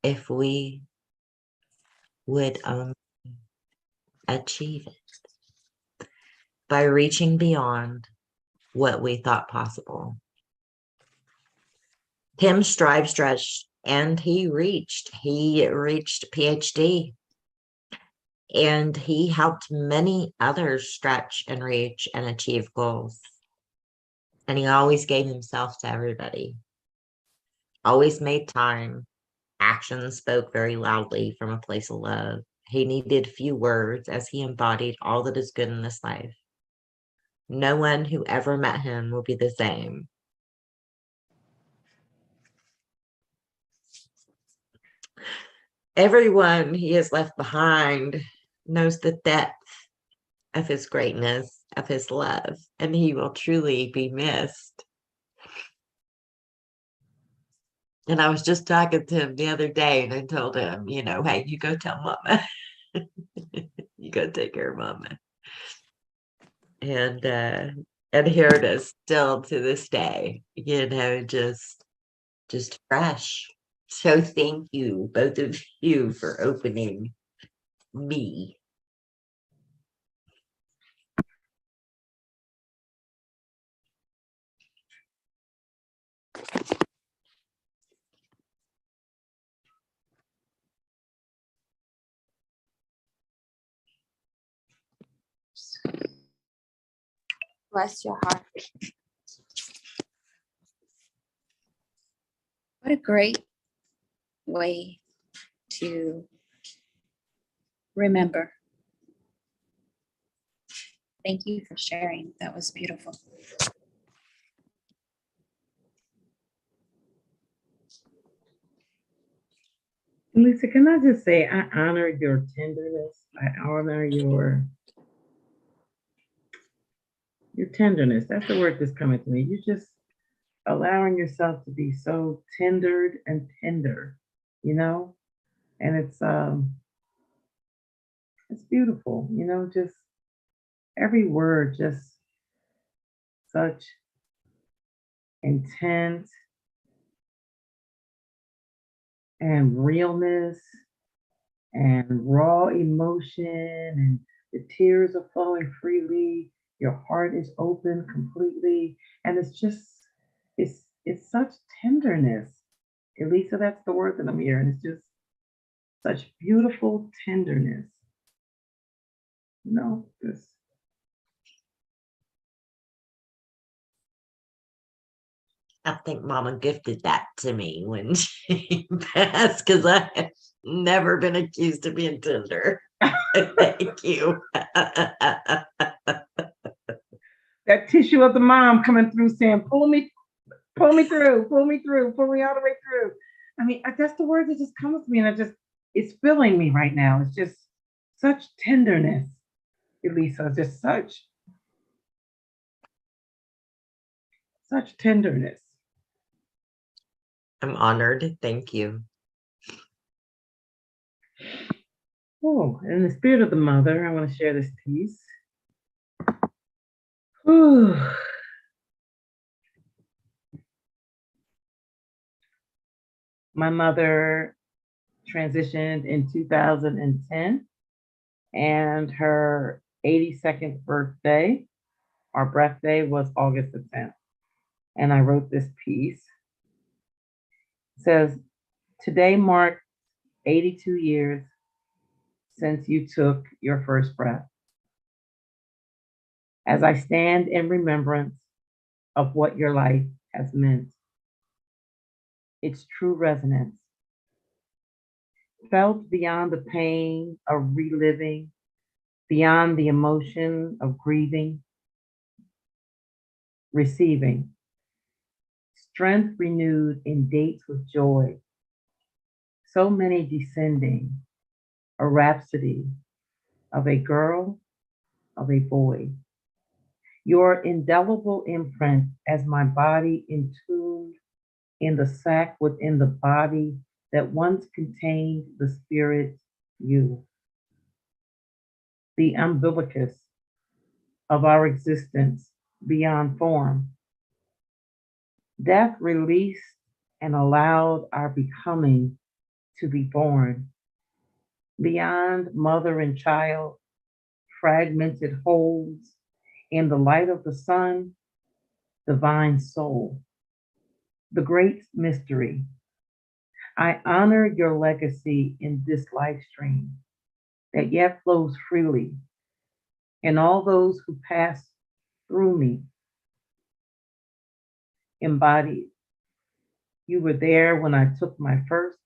If we would only achieve it by reaching beyond what we thought possible. Tim strived, stretched, and he reached PhD. And he helped many others stretch and reach and achieve goals. And he always gave himself to everybody. Always made time. Actions spoke very loudly from a place of love. He needed few words as he embodied all that is good in this life. No one who ever met him will be the same. Everyone he has left behind knows the depth of his greatness, of his love, and he will truly be missed. And I was just talking to him the other day and I told him, hey, you go tell mama. You go take care of mama. And here it is still to this day, just fresh. So thank you, both of you, for opening me. Bless your heart. What a great way to remember. Thank you for sharing. That was beautiful. Lisa, can I just say, I honor your tenderness. I honor your tenderness. That's the word that's coming to me. You're just allowing yourself to be so tendered and tender, you know? And it's beautiful, you know, just every word, just such intent and realness and raw emotion, and the tears are flowing freely. Your heart is open completely. And it's such tenderness. Elisa, that's the word that I'm hearing. It's just such beautiful tenderness. You know, just I think Mama gifted that to me when she passed, because I have never been accused of being tender. Thank you. that tissue of the mom coming through saying, pull me through, pull me all the way through. I mean, that's the word that just comes to me, and it's filling me right now. It's just such tenderness, Elisa, just such tenderness. I'm honored. Thank you. Oh, in the spirit of the mother, I want to share this piece. Whew. My mother transitioned in 2010, and her 82nd birthday, our birthday, was August the 10th. And I wrote this piece. It says, today marked 82 years since you took your first breath. As I stand in remembrance of what your life has meant, its true resonance, felt beyond the pain of reliving, beyond the emotion of grieving, receiving, strength renewed in dates with joy, so many descending, a rhapsody of a girl, of a boy. Your indelible imprint as my body entombed in the sac within the body that once contained the spirit, you. The umbilicus of our existence beyond form. Death released and allowed our becoming to be born. Beyond mother and child, fragmented wholes in the light of the sun, divine soul. The great mystery. I honor your legacy in this live stream that yet flows freely, and all those who pass through me embodied. You were there when I took my first.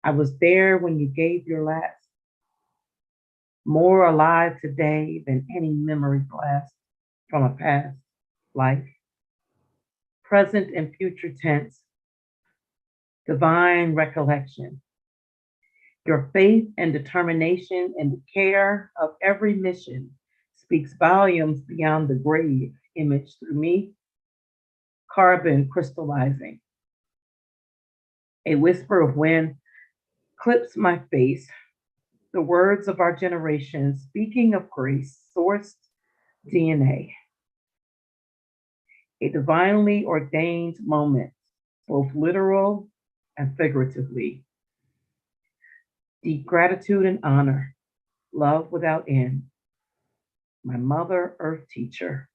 I was there when you gave your last. More alive today than any memory blast from a past life. Present and future tense, divine recollection. Your faith and determination and the care of every mission speaks volumes beyond the grave image through me, carbon crystallizing. A whisper of wind clips my face, the words of our generation speaking of grace sourced DNA, a divinely ordained moment, both literal and figuratively. Deep gratitude and honor, love without end. My mother, earth teacher,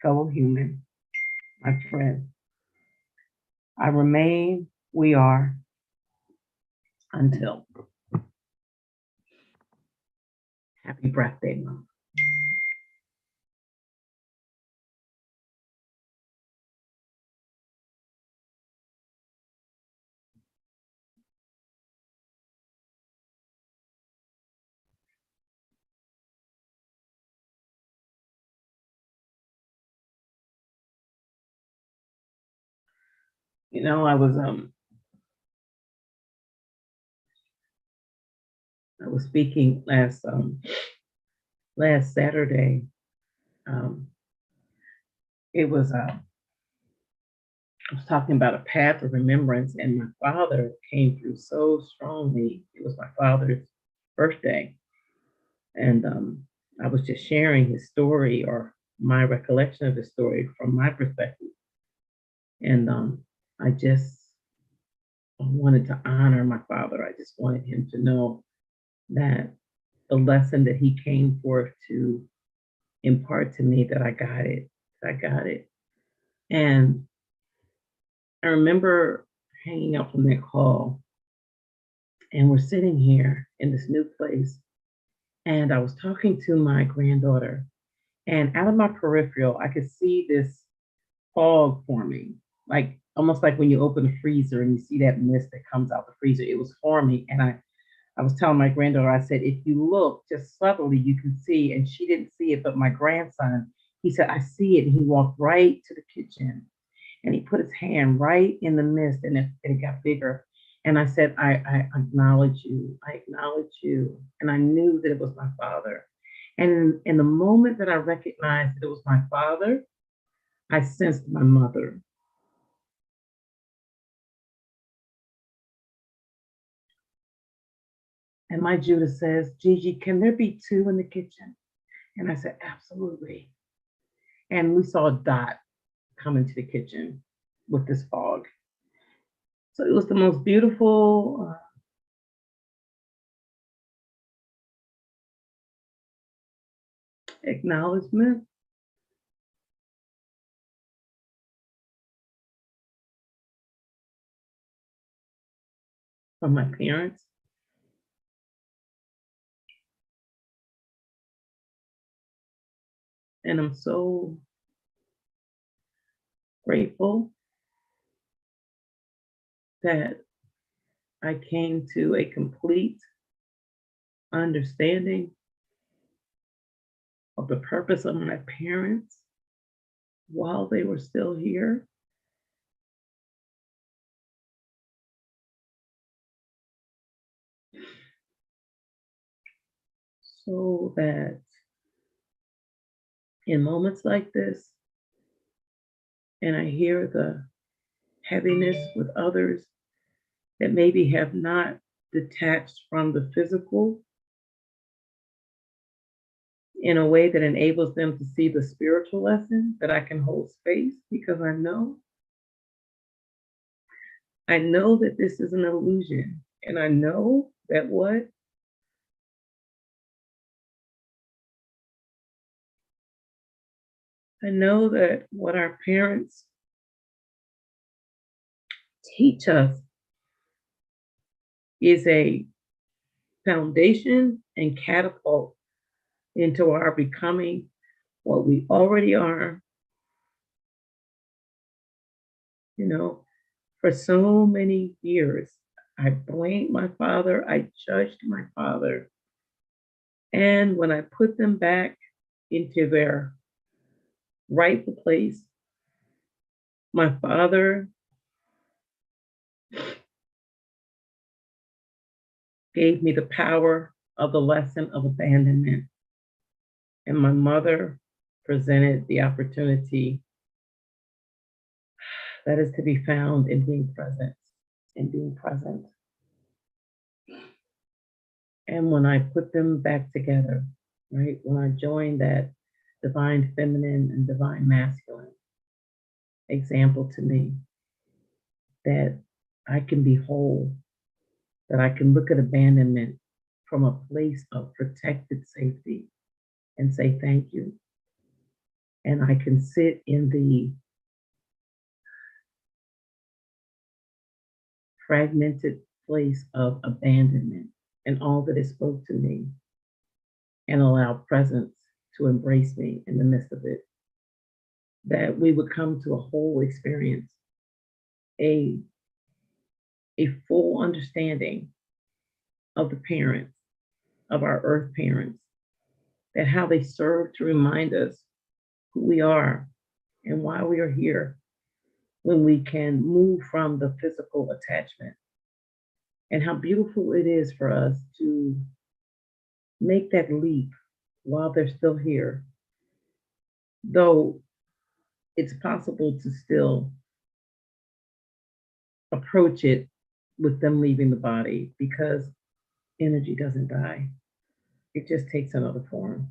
fellow human, my friend. I remain, we are, until. Happy birthday, Mom. You know, I was speaking last Saturday. It was I was talking about a path of remembrance, and my father came through so strongly. It was my father's birthday, and I was just sharing his story or my recollection of his story from my perspective, and I just wanted to honor my father. I just wanted him to know that the lesson that he came forth to impart to me, that I got it. I got it. And I remember hanging up from that call, and we're sitting here in this new place. And I was talking to my granddaughter, and out of my peripheral, I could see this fog forming, like almost like when you open a freezer and you see that mist that comes out the freezer. It was forming. And I was telling my granddaughter, I said, if you look just subtly, you can see. And she didn't see it, but my grandson, he said, I see it. And he walked right to the kitchen and he put his hand right in the mist, and it got bigger. And I said, I acknowledge you. I acknowledge you. And I knew that it was my father. And in the moment that I recognized that it was my father, I sensed my mother. And my Judah says, Gigi, can there be two in the kitchen? And I said, absolutely. And we saw a dot come into the kitchen with this fog. So it was the most beautiful acknowledgement from my parents. And I'm so grateful that I came to a complete understanding of the purpose of my parents while they were still here. So that in moments like this, and I hear the heaviness with others that maybe have not detached from the physical in a way that enables them to see the spiritual lesson, that I can hold space, because I know that this is an illusion. And I know that what our parents teach us is a foundation and catapult into our becoming what we already are. You know, for so many years, I blamed my father, I judged my father. And when I put them back into their rightful place, my father gave me the power of the lesson of abandonment. And my mother presented the opportunity that is to be found in being present, in being present. And when I put them back together, right, when I joined that, divine feminine and divine masculine example to me that I can be whole, that I can look at abandonment from a place of protected safety and say thank you. And I can sit in the fragmented place of abandonment and all that it spoke to me and allow presence to embrace me in the midst of it. That we would come to a whole experience, a full understanding of the parents, of our earth parents, that how they serve to remind us who we are and why we are here when we can move from the physical attachment, and how beautiful it is for us to make that leap while they're still here, though it's possible to still approach it with them leaving the body because energy doesn't die. It just takes another form.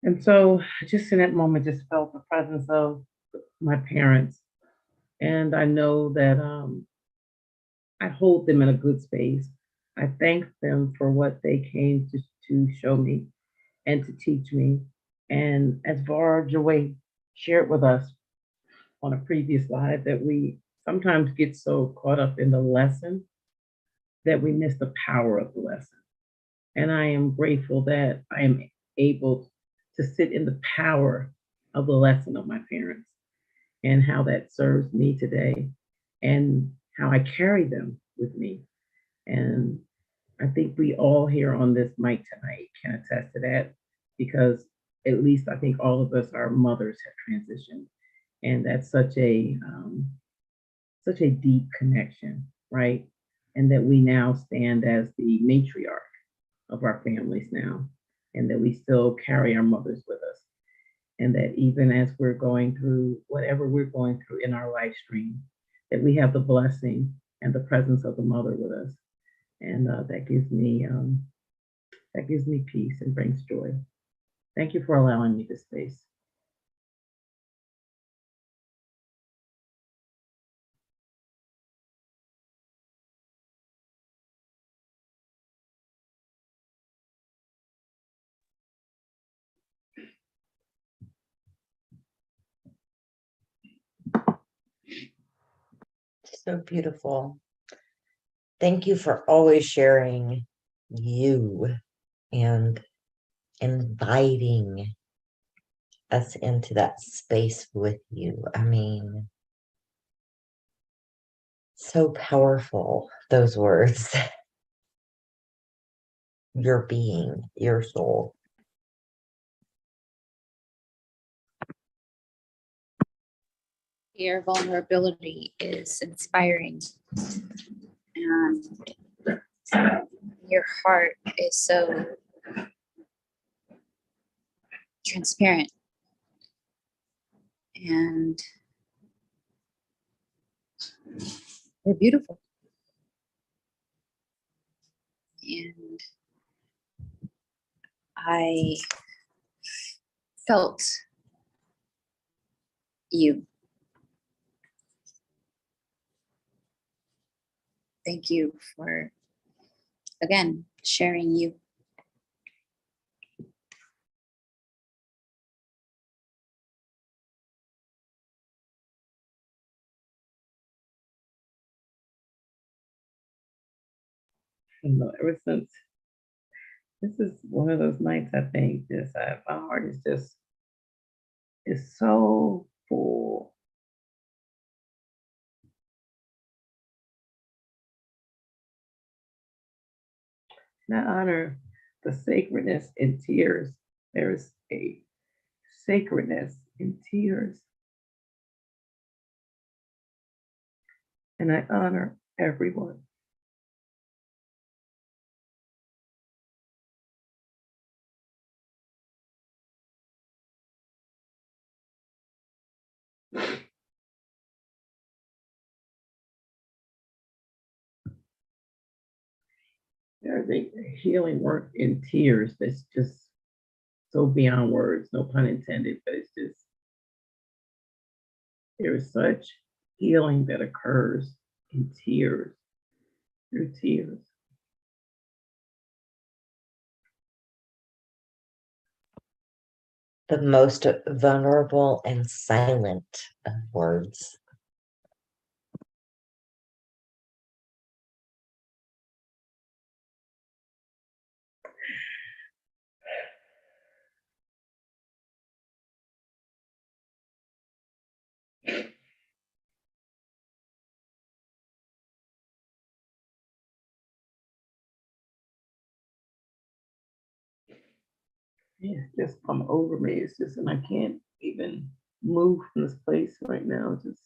And so just in that moment, just felt the presence of my parents. And I know that I hold them in a good space. I thank them for what they came to show me and to teach me. And as Var Joy shared with us on a previous live, that we sometimes get so caught up in the lesson that we miss the power of the lesson. And I am grateful that I am able to sit in the power of the lesson of my parents and how that serves me today and how I carry them with me. And I think we all here on this mic tonight can attest to that, because at least I think all of us, our mothers have transitioned. And that's such a deep connection, right? And that we now stand as the matriarch of our families now, and that we still carry our mothers with us. And that even as we're going through whatever we're going through in our life stream, that we have the blessing and the presence of the mother with us. And that gives me peace and brings joy. Thank you for allowing me this space. So beautiful. Thank you for always sharing you and inviting us into that space with you. I mean, so powerful, those words. Your being, your soul. Your vulnerability is inspiring, and your heart is so transparent, and you're beautiful. And I felt you. Thank you for, again, sharing you. You know, ever since this is one of those nights, I think my heart is so full. And I honor the sacredness in tears. There is a sacredness in tears. And I honor everyone. There's a healing work in tears that's just so beyond words, no pun intended, but it's just, there is such healing that occurs in tears, through tears. The most vulnerable and silent of words. Yeah, it's just come over me. It's just, and I can't even move from this place right now. Just,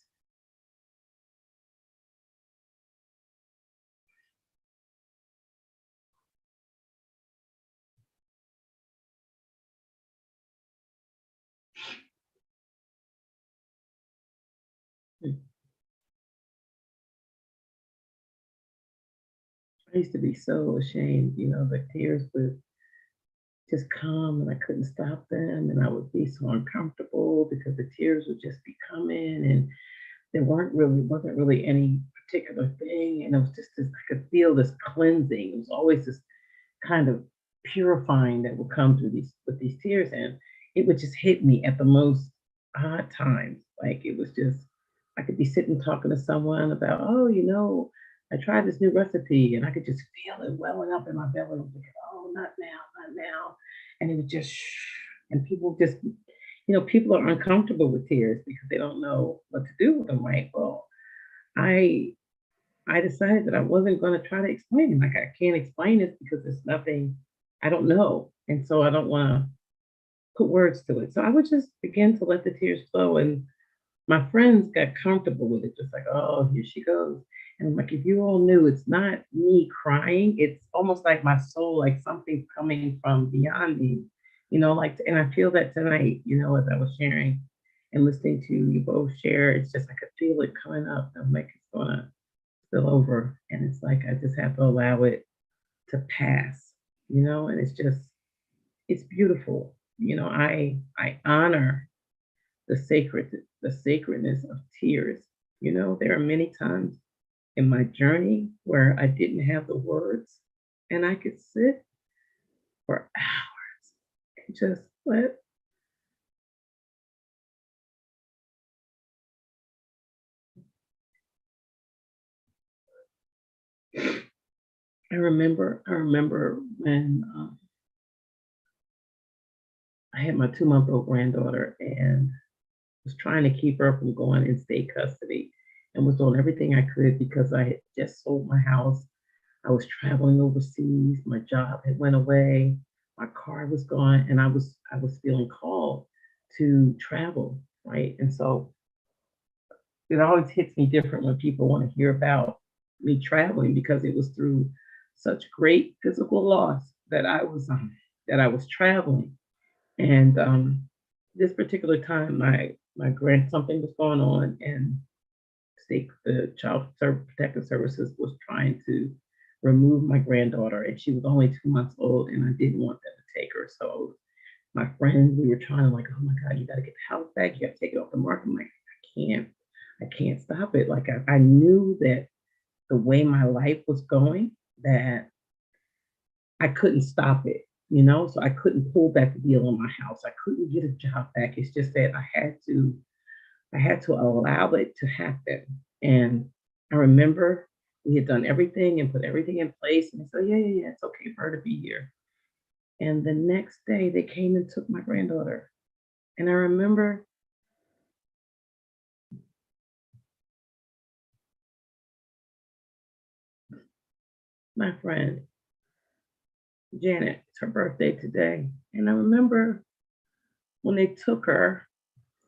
I used to be so ashamed, the tears would just come and I couldn't stop them. And I would be so uncomfortable because the tears would just be coming and there wasn't really any particular thing. And it was just this, I could feel this cleansing. It was always this kind of purifying that would come through with these tears. And it would just hit me at the most odd times. Like it was just, I could be sitting talking to someone about, oh, I tried this new recipe and I could just feel it welling up in my belly. I was like, oh, not now, not now. And it would just, and people just, people are uncomfortable with tears because they don't know what to do with them. Right? Well, I decided that I wasn't going to try to explain it. Like I can't explain it because there's nothing I don't know, and so I don't want to put words to it. So I would just begin to let the tears flow, and my friends got comfortable with it, just like, oh, here she goes. And I'm like, if you all knew, it's not me crying. It's almost like my soul, like something coming from beyond me, like, and I feel that tonight, as I was sharing and listening to you both share, it's just, I could feel it coming up. I'm like, it's gonna spill over. And it's like, I just have to allow it to pass, and it's just, it's beautiful. I honor the sacredness of tears. There are many times in my journey where I didn't have the words and I could sit for hours and just let. I remember when I had my 2-month-old granddaughter and was trying to keep her from going in state custody and was doing everything I could because I had just sold my house. I was traveling overseas. My job had went away. My car was gone, and I was feeling called to travel, right? And so it always hits me different when people want to hear about me traveling because it was through such great physical loss that I was traveling. And this particular time, my something was going on, and the Protective Services was trying to remove my granddaughter, and she was only 2 months old, and I didn't want them to take her. So my friends, we were trying to, like, oh my God, you got to get the house back. You got to take it off the market. I'm like, I can't stop it. Like I knew that the way my life was going, that I couldn't stop it, so I couldn't pull back the deal on my house. I couldn't get a job back. It's just that I had to allow it to happen. And I remember we had done everything and put everything in place. And they said, yeah, yeah, yeah, it's okay for her to be here. And the next day they came and took my granddaughter. And I remember my friend, Janet, it's her birthday today. And I remember when they took her,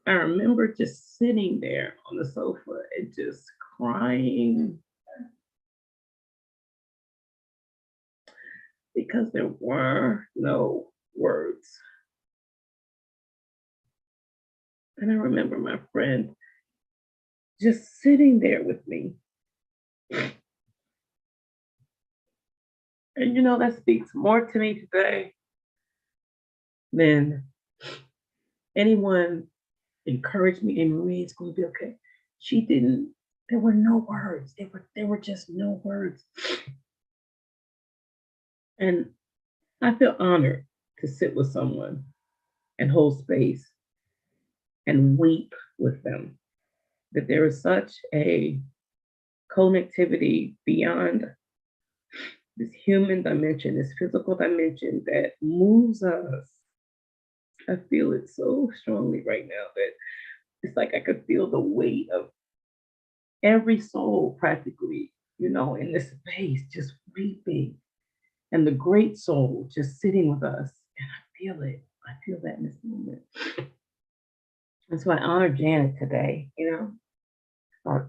I remember just sitting there on the sofa and just crying because there were no words. And I remember my friend just sitting there with me. And that speaks more to me today then anyone encouraged me, and Marie, it's going to be okay. She didn't. There were no words. There were just no words. And I feel honored to sit with someone and hold space and weep with them. That there is such a connectivity beyond this human dimension, this physical dimension that moves us. I feel it so strongly right now that it's like I could feel the weight of every soul practically, in this space, just weeping. And the great soul just sitting with us. And I feel it. I feel that in this moment. And so I honor Janet today, Uh,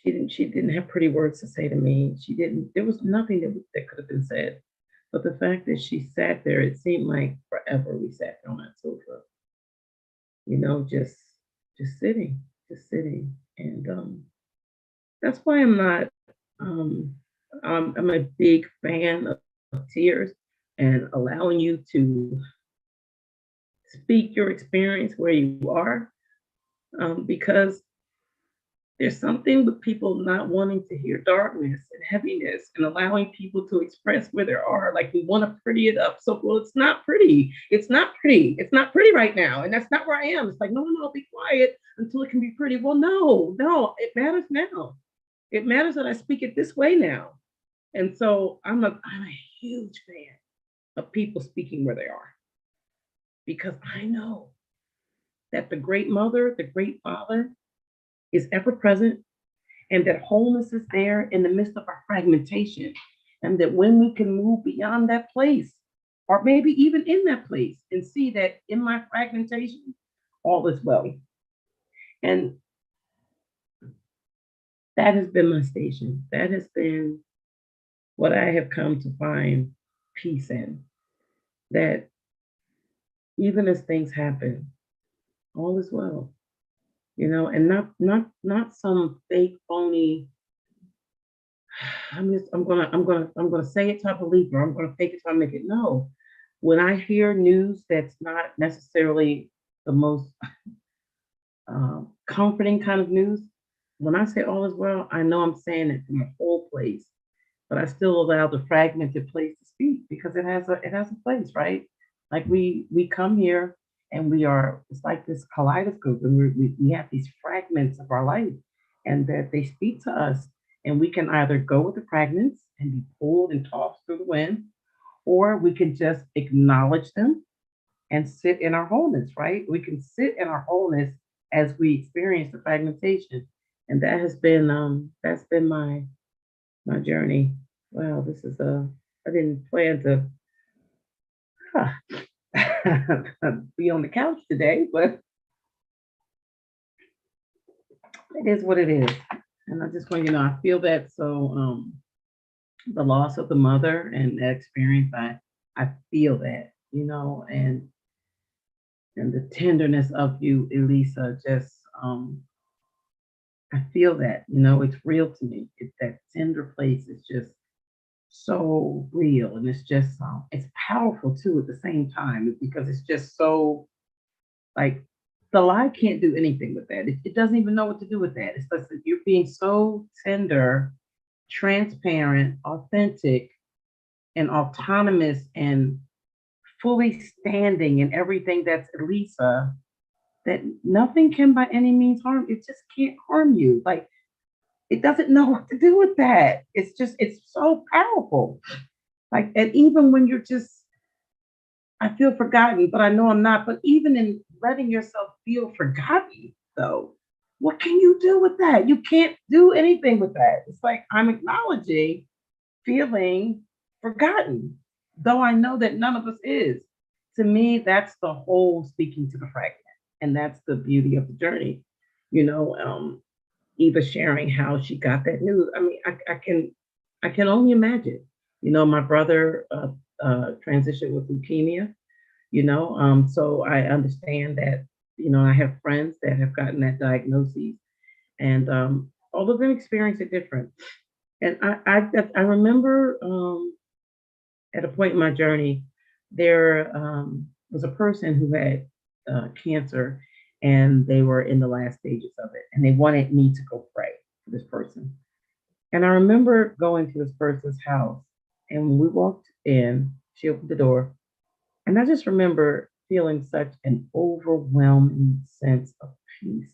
she didn't have pretty words to say to me. There was nothing that could have been said. But the fact that she sat there, it seemed like forever we sat there on that sofa, just sitting, just sitting. And that's why I'm a big fan of tears and allowing you to speak your experience where you are, because there's something with people not wanting to hear darkness and heaviness and allowing people to express where they are. Like we want to pretty it up. So, well, it's not pretty. It's not pretty. It's not pretty right now. And that's not where I am. It's like, no, no, no, be quiet until it can be pretty. Well, no, it matters now. It matters that I speak it this way now. And so I'm a huge fan of people speaking where they are, because I know that the great mother, the great father is ever present, and that wholeness is there in the midst of our fragmentation. And that when we can move beyond that place, or maybe even in that place, and see that in my fragmentation, all is well. And that has been my station. That has been what I have come to find peace in. That even as things happen, all is well. And not some fake phony. I'm gonna say it till I believe, or I'm gonna fake it till I make it. No, when I hear news that's not necessarily the most comforting kind of news, when I say all is well, I know I'm saying it from a whole place, but I still allow the fragmented place to speak, because it has a place, right? Like we come here and it's like this kaleidoscope, and we have these fragments of our life, and that they speak to us, and we can either go with the fragments and be pulled and tossed through the wind, or we can just acknowledge them and sit in our wholeness, right? We can sit in our wholeness as we experience the fragmentation. And that's been my journey. Wow, I didn't plan to be on the couch today, but it is what it is. And I just want I feel that. So the loss of the mother and that experience, I feel that, and the tenderness of you, Elisa, just I feel that, it's real to me. That tender place is just so real, and it's just it's powerful too at the same time, because it's just so, like, the lie can't do anything with that. It doesn't even know what to do with that. It's just that you're being so tender, transparent, authentic, and autonomous, and fully standing in everything that's Elisa, that nothing can by any means harm. It just can't harm you. Like, it doesn't know what to do with that. It's so powerful. Like, and even when you're just, I feel forgotten, but I know I'm not. But even in letting yourself feel forgotten, though, what can you do with that? You can't do anything with that. It's like I'm acknowledging feeling forgotten, though I know that none of us is. To me, that's the whole speaking to the fragment. And that's the beauty of the journey. You know, Eva sharing how she got that news. I mean, I can only imagine. My brother transitioned with leukemia. So I understand that. I have friends that have gotten that diagnosis, and all of them experience it different. And I remember at a point in my journey there was a person who had cancer, and they were in the last stages of it, and they wanted me to go pray for this person. And I remember going to this person's house, and when we walked in, she opened the door, and I just remember feeling such an overwhelming sense of peace.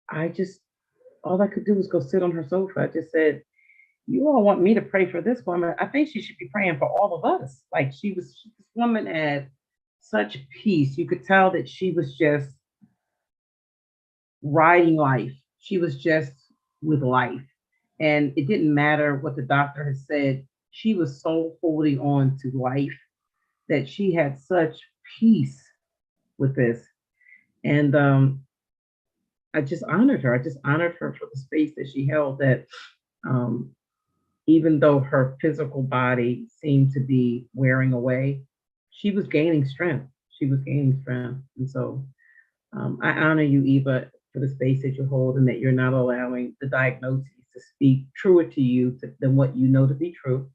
I just, all I could do was go sit on her sofa. I just said, you all want me to pray for this woman. I think she should be praying for all of us. Like this woman had such peace. You could tell that she was just riding life. She was just with life. And it didn't matter what the doctor had said. She was so holding on to life that she had such peace with this. And I just honored her. I just honored her for the space that she held, that um, even though her physical body seemed to be wearing away, she was gaining strength. She was gaining strength. And so I honor you, Eva, for the space that you hold, and that you're not allowing the diagnoses to speak truer to you than what you know to be true,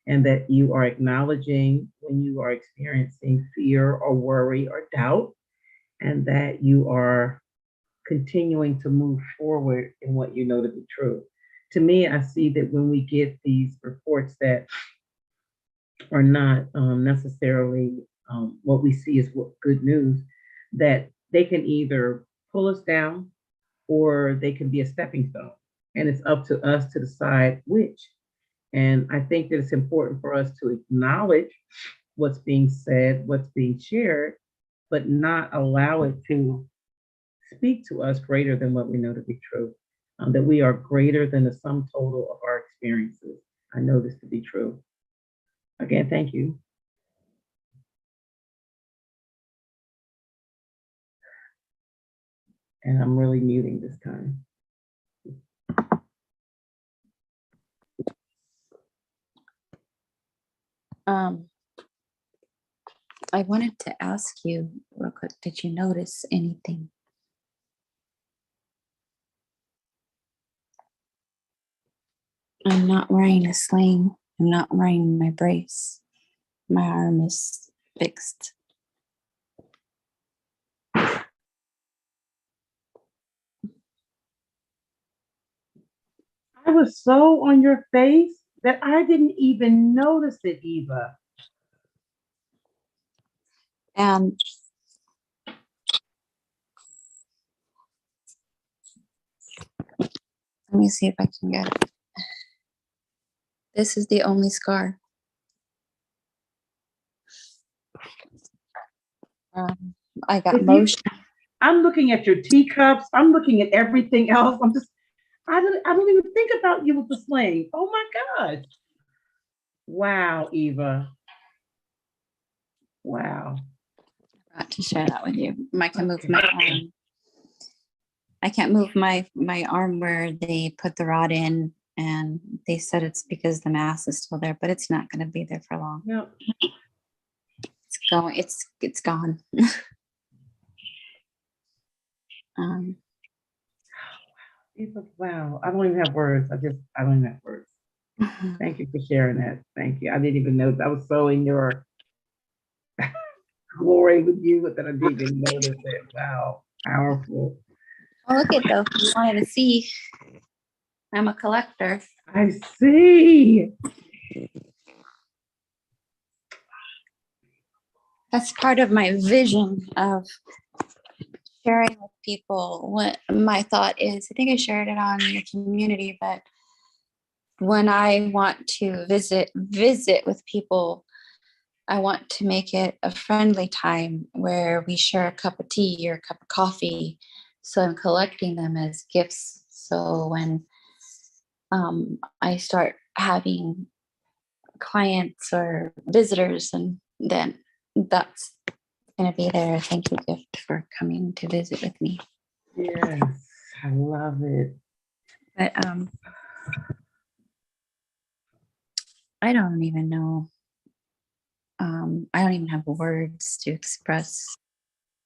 and that you are acknowledging when you are experiencing fear or worry or doubt, and that you are continuing to move forward in what you know to be true. To me, I see that when we get these reports that are not necessarily what we see as what good news, that they can either pull us down or they can be a stepping stone. And it's up to us to decide which. And I think that it's important for us to acknowledge what's being said, what's being shared, but not allow it to speak to us greater than what we know to be true. That we are greater than the sum total of our experiences. I know this to be true. Again, thank you. And I'm really muting this time. I wanted to ask you real quick, did you notice anything? I'm not wearing a sling. I'm not wearing my brace. My arm is fixed. I was so on your face that I didn't even notice it, Eva. And let me see if I can get it. This is the only scar. I got motion. I'm looking at your teacups. I'm looking at everything else. I don't even think about you with the sling. Oh my God. Wow, Eva. Wow. I forgot to share that with you. I can move my arm. I can't move my arm where they put the rod in, and they said it's because the mass is still there, but it's not going to be there for long. No. It's going. It's gone. Eva, wow. I don't even have words. I don't even have words. Thank you for sharing that. Thank you. I didn't even know. I was so in your glory with you that I didn't even notice it. Wow. Powerful. Oh, look at those. You wanted to see. I'm a collector. I see. That's part of my vision of sharing with people what my thought is. I think I shared it on the community, but when I want to visit with people, I want to make it a friendly time where we share a cup of tea or a cup of coffee. So I'm collecting them as gifts. So when I start having clients or visitors, and then that's going to be their thank you gift for coming to visit with me. Yes, I love it. But I don't even know. I don't even have words to express.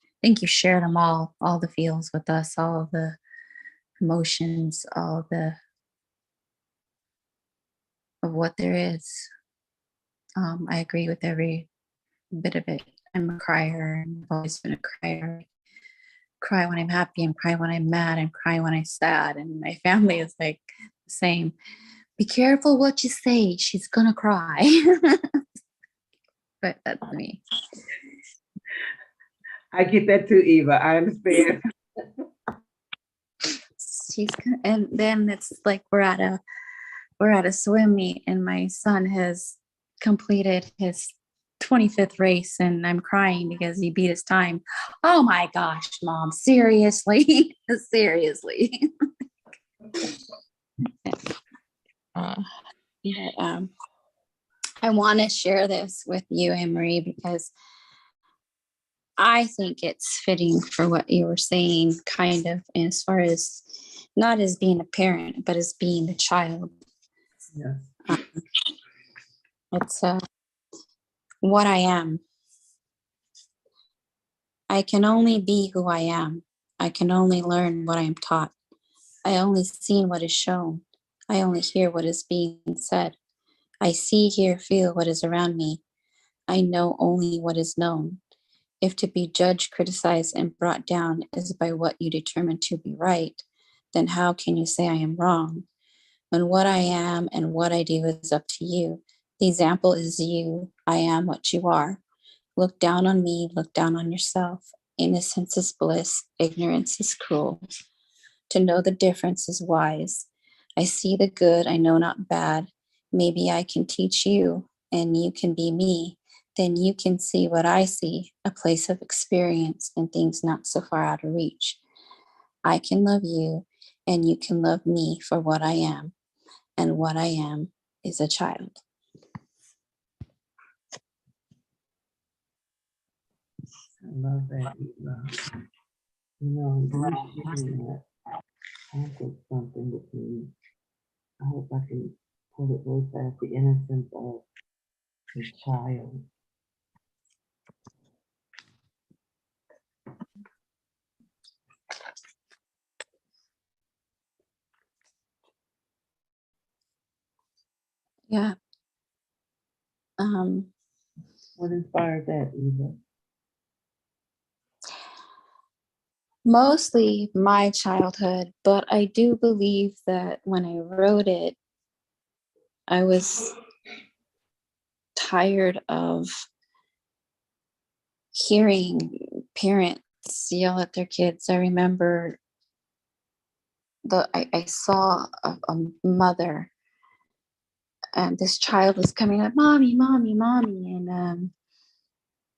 I think you shared them all the feels with us, all of the emotions, all of what there is. I agree with every bit of it. I'm a crier. I've always been a crier. Cry when I'm happy and cry when I'm mad and cry when I'm sad. And my family is like the same. Be careful what you say. She's gonna cry. But that's me. I get that too, Eva. I understand. And then it's like we're at a swim meet and my son has completed his 25th race and I'm crying because he beat his time. Oh my gosh, Mom, seriously? Seriously. Yeah, I want to share this with you, Anne-Marie, because I think it's fitting for what you were saying, kind of, as far as not as being a parent, but as being a child. Yes. It's what I am. I can only be who I am. I can only learn what I am taught. I only see what is shown. I only hear what is being said. I see, hear, feel what is around me. I know only what is known. If to be judged, criticized, and brought down is by what you determine to be right, then how can you say I am wrong? When what I am and what I do is up to you. The example is you. I am what you are. Look down on me, look down on yourself. Innocence is bliss, ignorance is cruel. To know the difference is wise. I see the good, I know not bad. Maybe I can teach you, and you can be me. Then you can see what I see, a place of experience and things not so far out of reach. I can love you, and you can love me for what I am. And what I am is a child. I love that, Eva. You know, you sharing that prompted something with me. I hope I can pull it really fast. The innocence of a child. Yeah. What inspired that, Eva? Mostly my childhood, but I do believe that when I wrote it, I was tired of hearing parents yell at their kids. I remember I saw a mother, and this child was coming up, mommy, mommy, mommy, and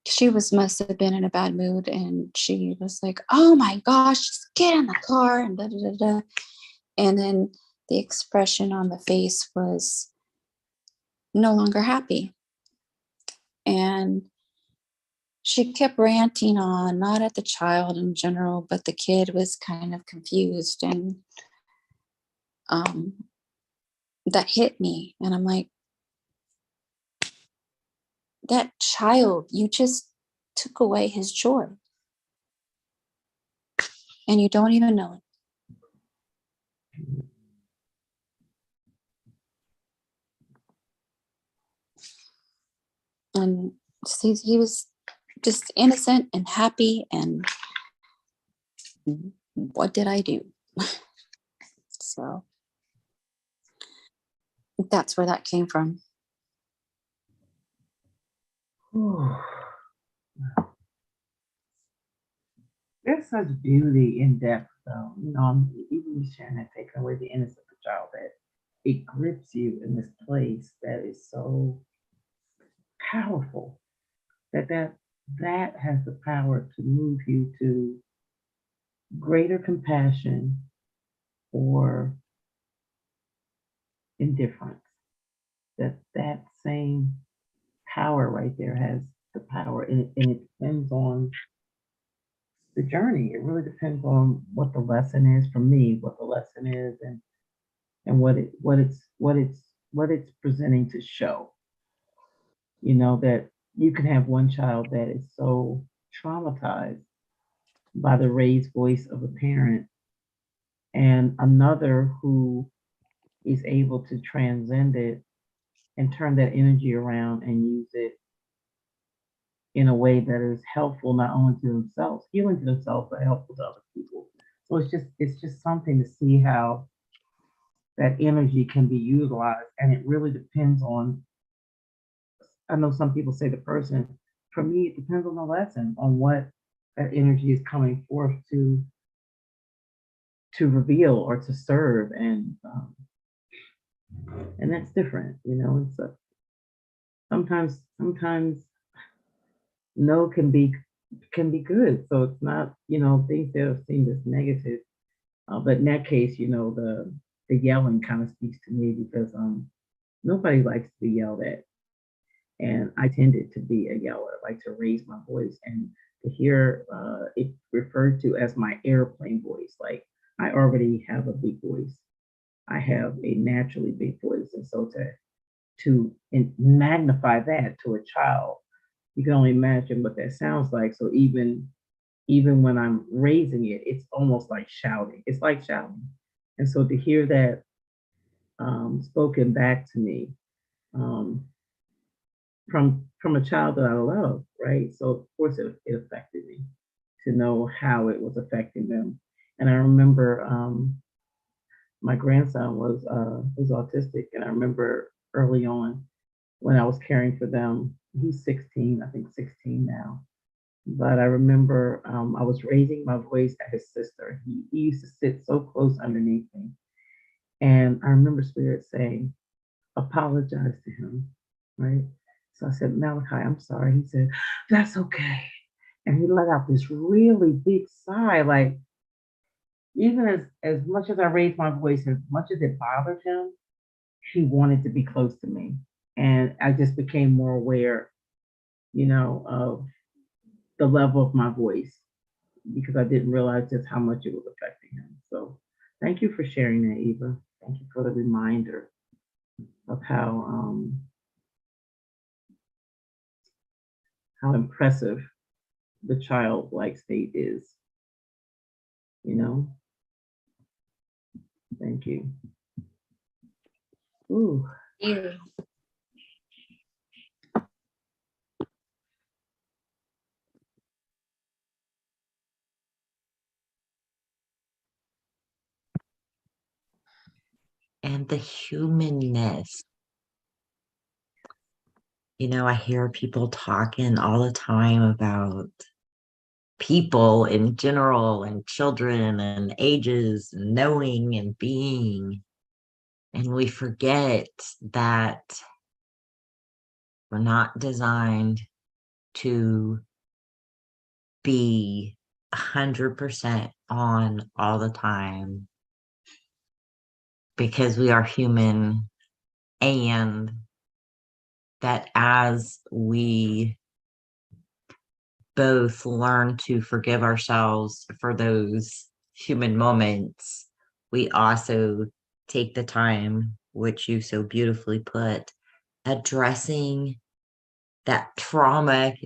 she must have been in a bad mood, and she was like, oh my gosh, just get in the car, and da da da da. And then the expression on the face was no longer happy. And she kept ranting on, not at the child in general, but the kid was kind of confused. And that hit me. And I'm like, that child, you just took away his joy. And you don't even know it. And he was just innocent and happy. And what did I do? So that's where that came from. There's such beauty in depth, though. You know, even you sharing that, taking away the innocence of the child, that it grips you in this place that is so powerful. That has the power to move you to greater compassion or indifference. That same power right there has the power, and it depends on the journey. It really depends on what the lesson is for me, what the lesson is, and what it's presenting to show. You know, that you can have one child that is so traumatized by the raised voice of a parent, and another who is able to transcend it and turn that energy around and use it in a way that is helpful not only to themselves, healing to themselves, but helpful to other people. So it's just something to see how that energy can be utilized. And it really depends on, I know some people say the person, for me, it depends on the lesson, on what that energy is coming forth to reveal or to serve. And that's different, you know. It's sometimes no can be good. So it's not, you know, things that are seen as negative. But in that case, you know, the yelling kind of speaks to me because nobody likes to be yelled at. And I tended to be a yeller, like to raise my voice and to hear it referred to as my airplane voice. Like I already have a big voice. I have a naturally big voice. And so to magnify that to a child, you can only imagine what that sounds like. So even when I'm raising it, it's almost like shouting. It's like shouting. And so to hear that spoken back to me um, from a child that I love, right? So of course it affected me to know how it was affecting them. And I remember my grandson was autistic, and I remember early on when I was caring for them. He's 16, I think 16 now. But I remember I was raising my voice at his sister. He used to sit so close underneath me. And I remember Spirit saying, apologize to him, right? So I said, Malachi, I'm sorry. He said, that's okay. And he let out this really big sigh, like even as much as I raised my voice, as much as it bothered him, he wanted to be close to me. And I just became more aware, you know, of the level of my voice because I didn't realize just how much it was affecting him. So thank you for sharing that, Eva. Thank you for the reminder of how impressive the childlike state is, you know? Thank you. Ooh. You. And the humanness. You know, I hear people talking all the time about people in general and children and ages, and knowing and being. And we forget that we're not designed to be 100% on all the time because we are human, and that as we both learn to forgive ourselves for those human moments, we also take the time, which you so beautifully put, addressing that traumatized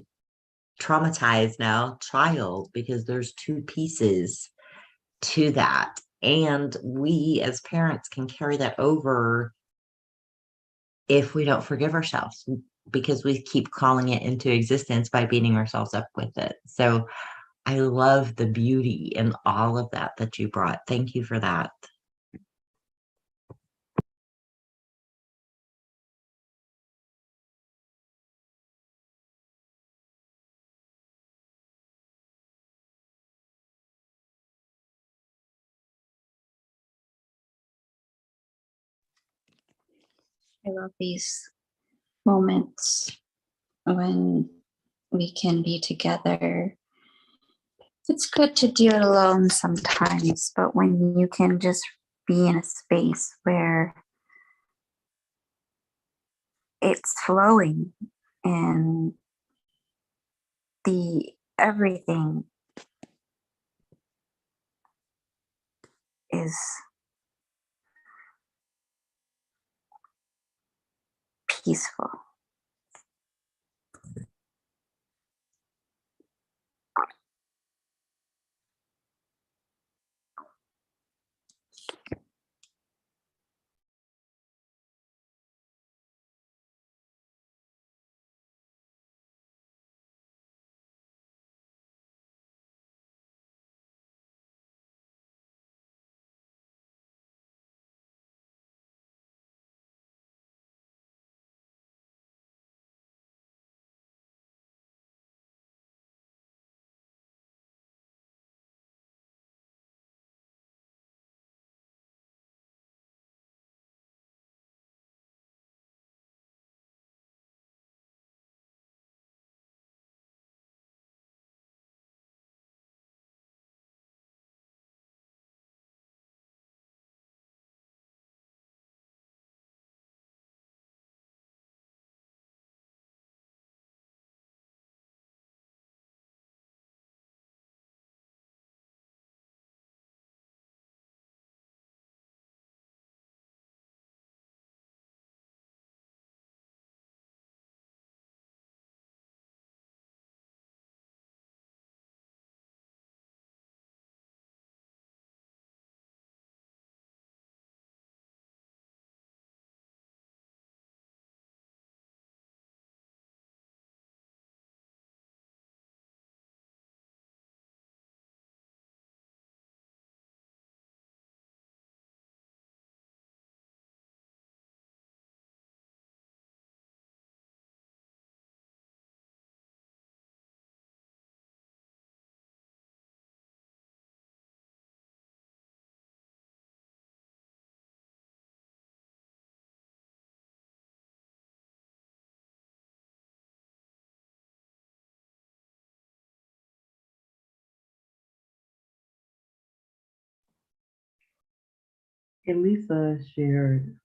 now child, because there's two pieces to that. And we as parents can carry that over if we don't forgive ourselves, because we keep calling it into existence by beating ourselves up with it. So I love the beauty in all of that you brought. Thank you for that. I love these moments when we can be together. It's good to do it alone sometimes, but when you can just be in a space where it's flowing and the everything is peaceful. Elisa shared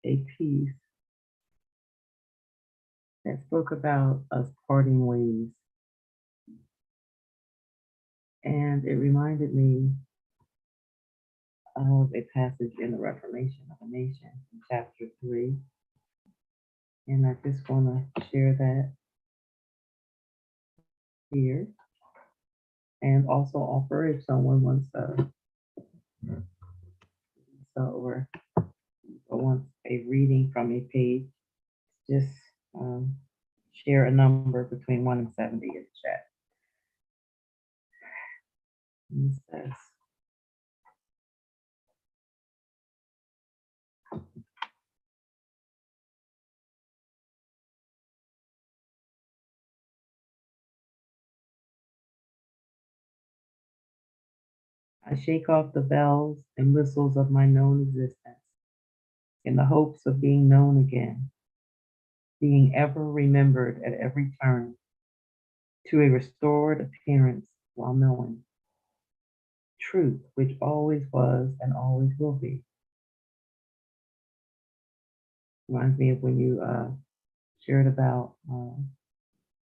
a piece that spoke about us parting ways. And it reminded me of a passage in the Reformation of a Nation, in chapter 3. And I just want to share that here. And also offer if someone wants or wants a reading from a page, just share a number between 1 and 70 in the chat. And it says, I shake off the bells and whistles of my known existence in the hopes of being known again, being ever remembered at every turn to a restored appearance while knowing truth, which always was and always will be. Reminds me of when you shared about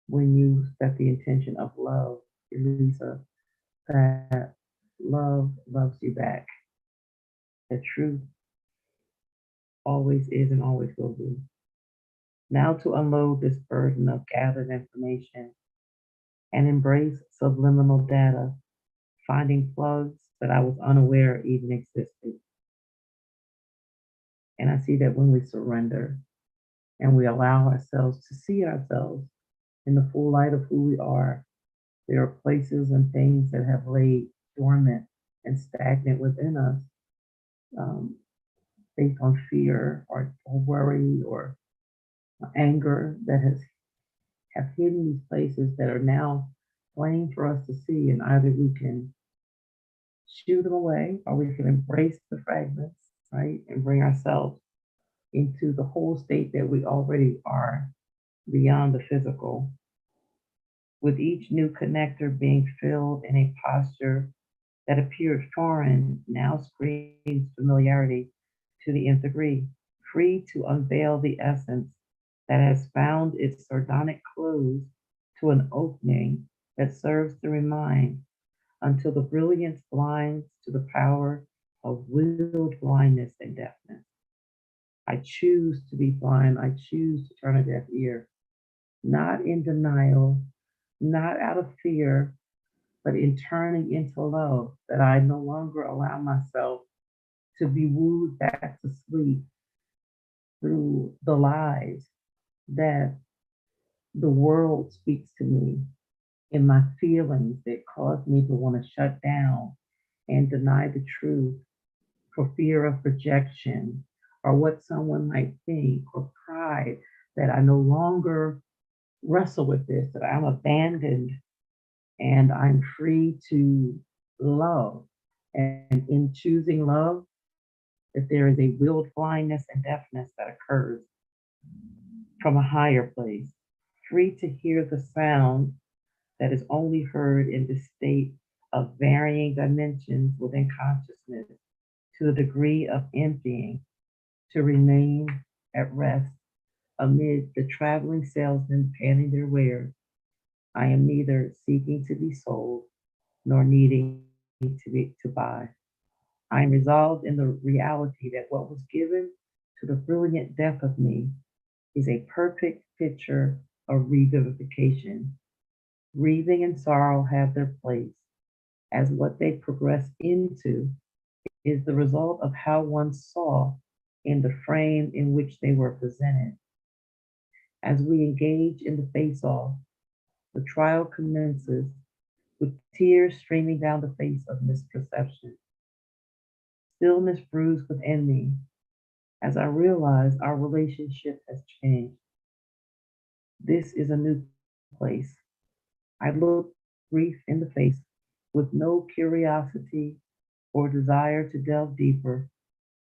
when you set the intention of love, Elisa, that love loves you back. The truth always is and always will be. Now to unload this burden of gathered information and embrace subliminal data, finding plugs that I was unaware even existed. And I see that when we surrender and we allow ourselves to see ourselves in the full light of who we are, there are places and things that have laid dormant and stagnant within us based on fear or worry or anger that have hidden these places that are now plain for us to see. And either we can shoo them away or we can embrace the fragments, right? And bring ourselves into the whole state that we already are beyond the physical, with each new connector being filled in a posture that appeared foreign now screams familiarity to the nth degree, free to unveil the essence that has found its sardonic close to an opening that serves to remind until the brilliance blinds to the power of willed blindness and deafness. I choose to be blind. I choose to turn a deaf ear, not in denial, not out of fear, but in turning into love, that I no longer allow myself to be wooed back to sleep through the lies that the world speaks to me in my feelings that cause me to want to shut down and deny the truth for fear of rejection or what someone might think, or pride that I no longer wrestle with this, that I'm abandoned and I'm free to love. And in choosing love, that there is a willed blindness and deafness that occurs from a higher place, free to hear the sound that is only heard in the state of varying dimensions within consciousness to the degree of emptying, to remain at rest amid the traveling salesmen panning their wares. I am neither seeking to be sold nor needing to buy. I am resolved in the reality that what was given to the brilliant depth of me is a perfect picture of revivification. Grieving and sorrow have their place, as what they progress into is the result of how one saw in the frame in which they were presented. As we engage in the face-off, the trial commences with tears streaming down the face of misperception. Stillness brews within me as I realize our relationship has changed. This is a new place. I look grief in the face with no curiosity or desire to delve deeper,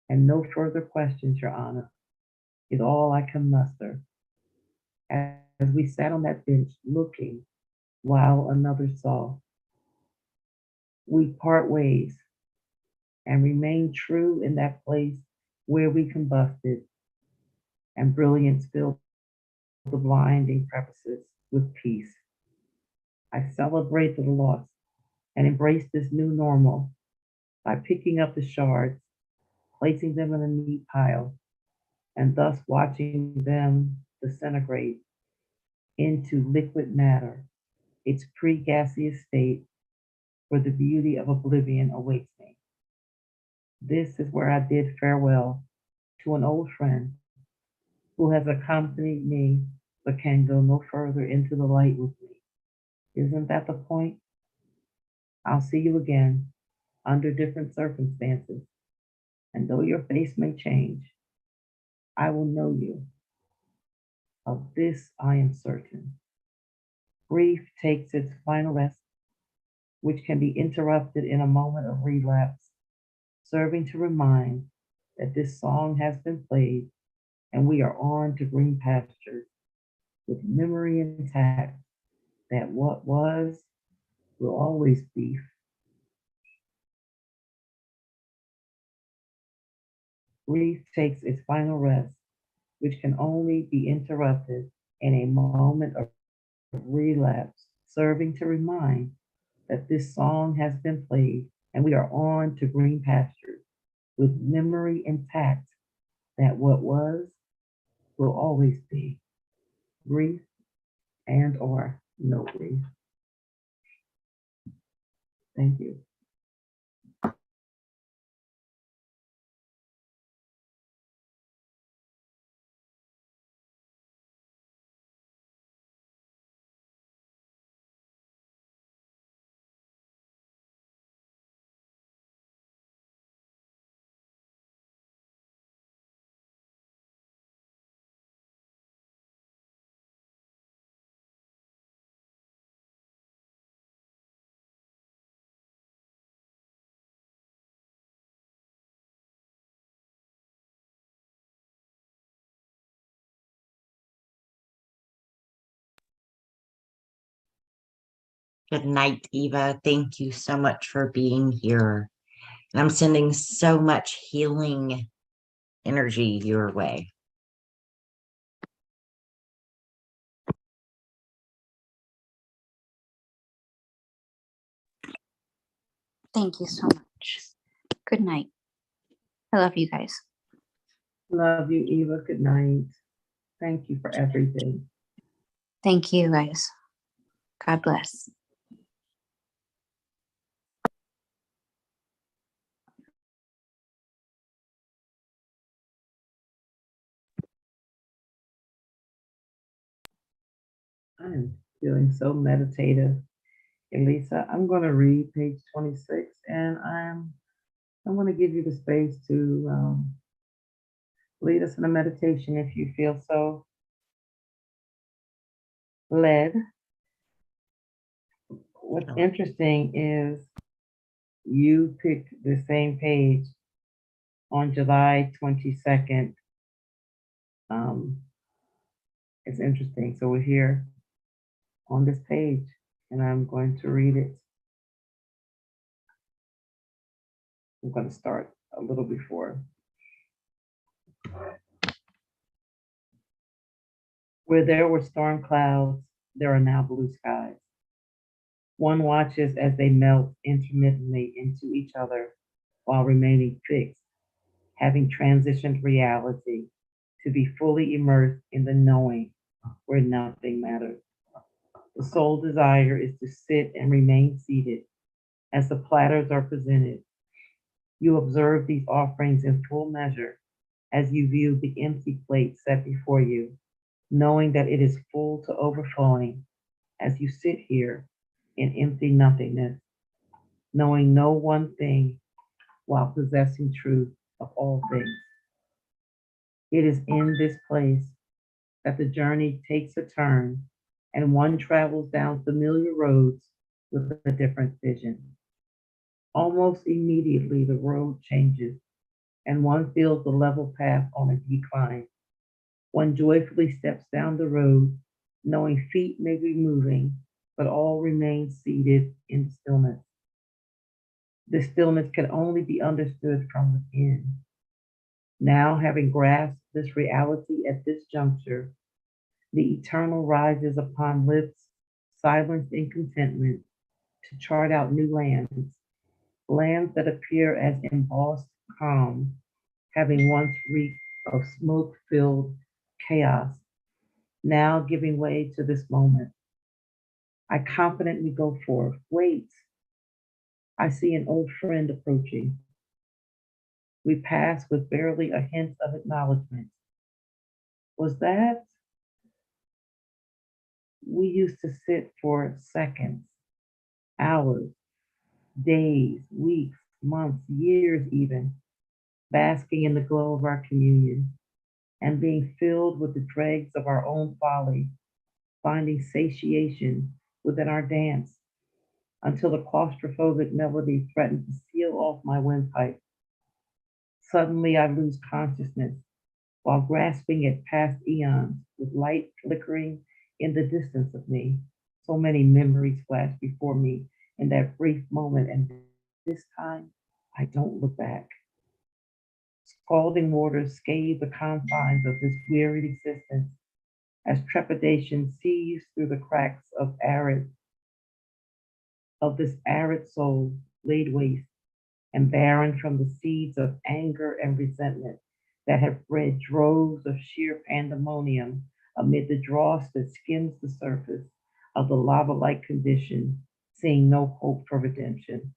and no further questions, Your Honor, is all I can muster. As we sat on that bench looking while another saw, we part ways and remain true in that place where we combusted, and brilliance filled the blinding crevices with peace. I celebrate the loss and embrace this new normal by picking up the shards, placing them in a neat pile, and thus watching them disintegrate into liquid matter, its pre-gaseous state, where the beauty of oblivion awaits me. This is where I bid farewell to an old friend who has accompanied me but can go no further into the light with me. Isn't that the point? I'll see you again under different circumstances, and though your face may change, I will know you. Of this I am certain. Grief takes its final rest, which can be interrupted in a moment of relapse, serving to remind that this song has been played and we are on to green pastures with memory intact that what was will always be. Grief takes its final rest, which can only be interrupted in a moment of relapse, serving to remind that this song has been played and we are on to green pastures with memory intact that what was will always be. Grief and or no grief. Thank you. Good night, Eva. Thank you so much for being here. And I'm sending so much healing energy your way. Thank you so much. Good night. I love you guys. Love you, Eva. Good night. Thank you for everything. Thank you guys. God bless. I am feeling so meditative. Elisa, I'm going to read page 26 and I'm going to give you the space to lead us in a meditation if you feel so led. What's interesting is you picked the same page on July 22nd. It's interesting. So we're here on this page and I'm going to read it. I'm going to start a little before. Where there were storm clouds, there are now blue skies. One watches as they melt intermittently into each other while remaining fixed, having transitioned reality to be fully immersed in the knowing where nothing matters. The sole desire is to sit and remain seated as the platters are presented. You observe these offerings in full measure as you view the empty plate set before you, knowing that it is full to overflowing as you sit here in empty nothingness, knowing no one thing while possessing truth of all things. It is in this place that the journey takes a turn and one travels down familiar roads with a different vision. Almost immediately, the road changes and one feels the level path on a decline. One joyfully steps down the road, knowing feet may be moving, but all remain seated in stillness. This stillness can only be understood from within. Now, having grasped this reality at this juncture, the eternal rises upon lips silenced in contentment to chart out new lands, lands that appear as embossed calm, having once reeked of smoke-filled chaos, now giving way to this moment. I confidently go forth. Wait, I see an old friend approaching. We pass with barely a hint of acknowledgement. Was that? We used to sit for seconds, hours, days, weeks, months, years even, basking in the glow of our communion and being filled with the dregs of our own folly, finding satiation within our dance until the claustrophobic melody threatened to seal off my windpipe. Suddenly I lose consciousness while grasping at past eons with light flickering in the distance of me. So many memories flash before me in that brief moment, and this time I don't look back. Scalding waters scathe the confines of this wearied existence as trepidation sees through the cracks of this arid soul laid waste and barren from the seeds of anger and resentment that have bred droves of sheer pandemonium amid the dross that skims the surface of the lava-like condition, seeing no hope for redemption.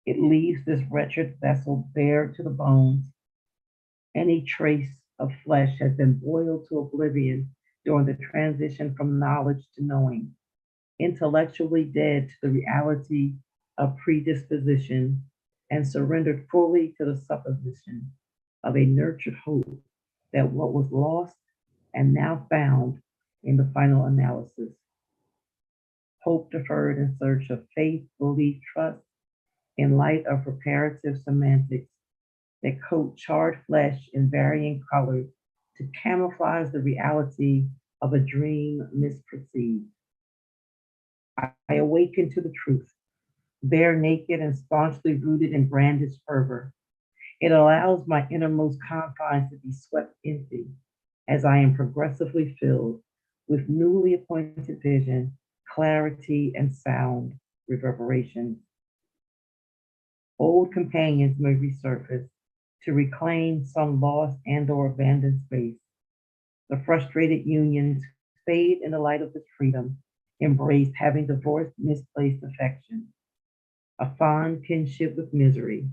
It leaves this wretched vessel bare to the bones. Any trace of flesh has been boiled to oblivion during the transition from knowledge to knowing, intellectually dead to the reality of predisposition and surrendered fully to the supposition of a nurtured hope that what was lost and now found in the final analysis. Hope deferred in search of faith, belief, trust in light of reparative semantics that coat charred flesh in varying colors to camouflage the reality of a dream misperceived. I awaken to the truth, bare naked and staunchly rooted in brandished fervor. It allows my innermost confines to be swept empty as I am progressively filled with newly appointed vision, clarity, and sound reverberations. Old companions may resurface to reclaim some lost and or abandoned space. The frustrated unions fade in the light of this freedom, embraced having divorced misplaced affection. A fond kinship with misery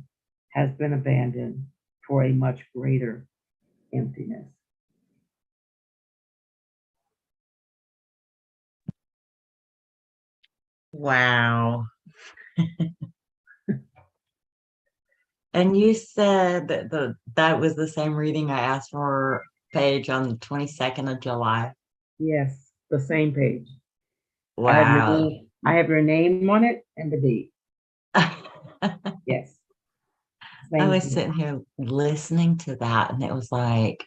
has been abandoned for a much greater emptiness. Wow. And you said that that was the same reading I asked for, Paige, on the 22nd of July. Yes, the same page. Wow. I have your name on it and the date. Yes. I Same was thing. sitting here listening to that, and it was like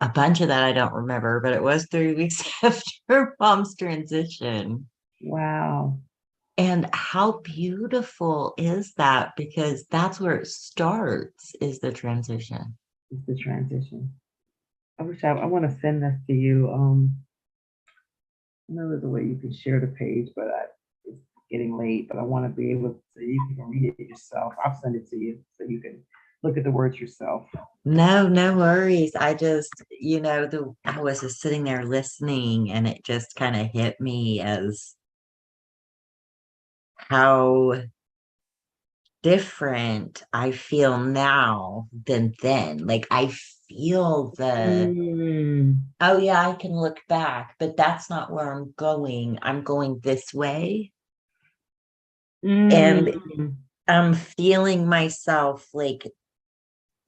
a bunch of that I don't remember, but it was 3 weeks after Mom's transition. Wow. And how beautiful is that? Because that's where it starts, is the transition. It's the transition. I want to send this to you. I know there's a way you can share the page, but it's getting late, but I want to be able to, so you can read it yourself. I'll send it to you so you can look at the words yourself. No, no worries. I just, I was just sitting there listening, and it just kind of hit me as how different I feel now than then. Like I feel oh yeah, I can look back, but that's not where I'm going. I'm going this way. And I'm feeling myself like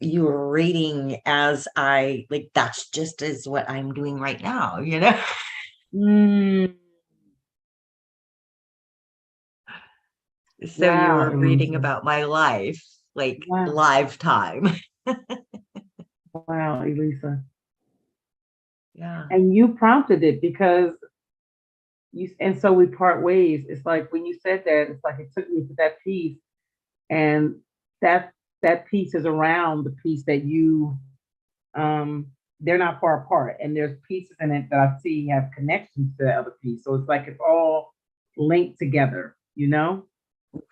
you were reading as I like that's just as what I'm doing right now, So you Wow, were reading Elisa. about my life, like Wow, live time. wow, Elisa. Yeah. And you prompted it because and so we part ways. It's like when you said that, it's like it took me to that piece And that that piece is around the piece that you they're not far apart. And there's pieces in it that I see have connections to the other piece. So it's like it's all linked together, you know?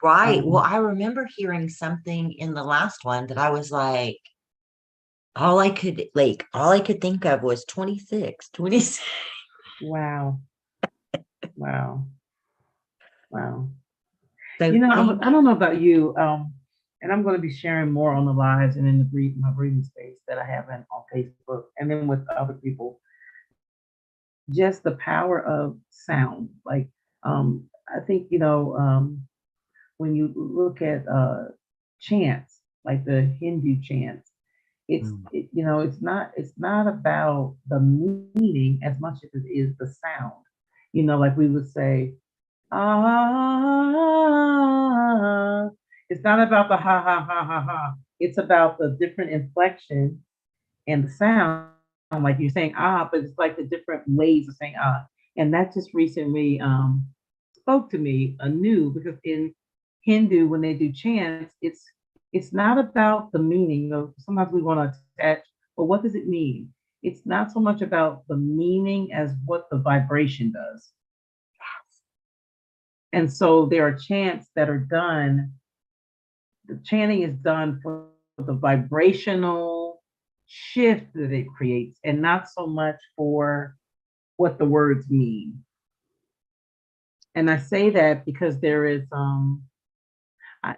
Right. Well, Um, I remember hearing something in the last one that I was like, all I could think of was 26, 26. wow, wow, wow. So You know, thank I don't know about you, and I'm going to be sharing more on the lives and in the my breathing space that I have on Facebook, and then with other people. Just the power of sound. Like, I think when you look at chants, like the Hindu chants, Mm. it's not about the meaning as much as it is the sound. Like we would say, ah. It's not about the ha ha ha ha ha. It's about the different inflection and the sound. Like you're saying ah, but it's like the different ways of saying ah. And that just recently spoke to me anew because in Hindu, when they do chants, it's not about the meaning. Sometimes we want to attach, but what does it mean? It's not so much about the meaning as what the vibration does. And so there are chants that are done. The chanting is done for the vibrational shift that it creates, and not so much for what the words mean. And I say that because there is I,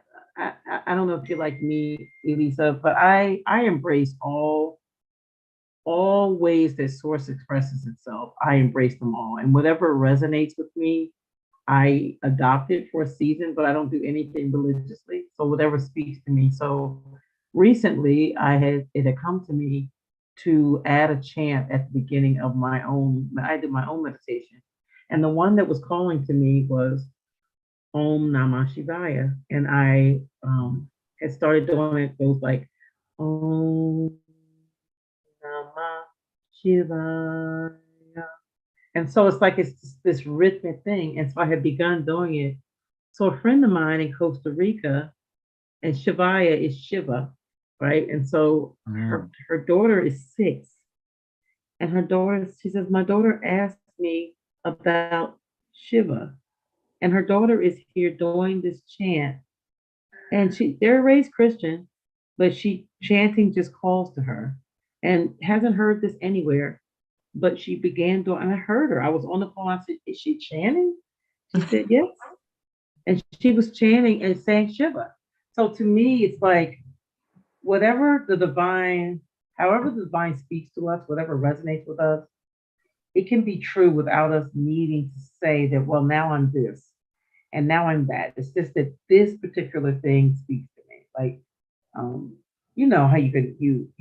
I don't know if you're like me, Elisa, but I embrace all ways that source expresses itself. I embrace them all, and whatever resonates with me, I adopt it for a season, but I don't do anything religiously. So whatever speaks to me. So recently, it had come to me to add a chant at the beginning of my own. I did my own meditation, and the one that was calling to me was Om Namah Shivaya, and I had started doing it. It was like Om Namah Shivaya, and so it's like it's this rhythmic thing. And so I had begun doing it. So a friend of mine in Costa Rica, and Shivaya is Shiva, right? And so Wow. her daughter is 6, and she says, my daughter asked me about Shiva, and her daughter is here doing this chant, and they're raised Christian, but she chanting just calls to her, and hasn't heard this anywhere. But she began doing, and I heard her. I was on the phone. I said, "Is she chanting?" She said, "Yes." And she was chanting and saying Shiva. So to me, it's like whatever the divine, however the divine speaks to us, whatever resonates with us, it can be true without us needing to say that, well, now I'm this and now I'm that. It's just that this particular thing speaks to me. Like, um, you know how you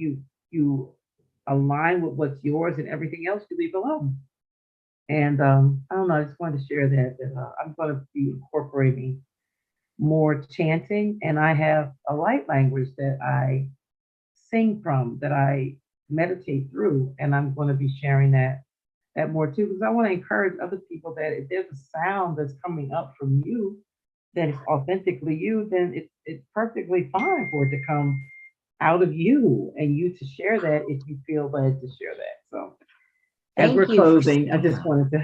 align with what's yours and everything else you leave alone. And I don't know, I just wanted to share that I'm going to be incorporating more chanting, and I have a light language that I sing from, that I meditate through, and I'm going to be sharing that more too, because I want to encourage other people that if there's a sound that's coming up from you that is authentically you, then it's perfectly fine for it to come out of you and you to share that if you feel led to share that. So as Thank we're you for closing, I saying just that. wanted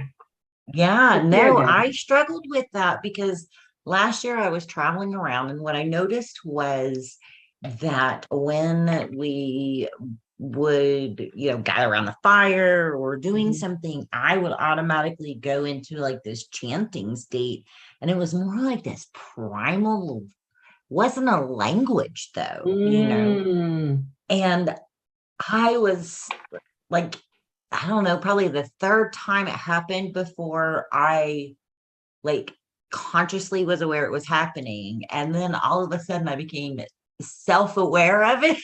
Yeah, to share no, that. I struggled with that because last year I was traveling around, and what I noticed was that when we would, gather around the fire or doing Mhm. something, I would automatically go into like this chanting state. And it was more like this primal, wasn't a language though. Mm. And I was like, I don't know, probably the third time it happened before I like consciously was aware it was happening. And then all of a sudden I became self-aware of it.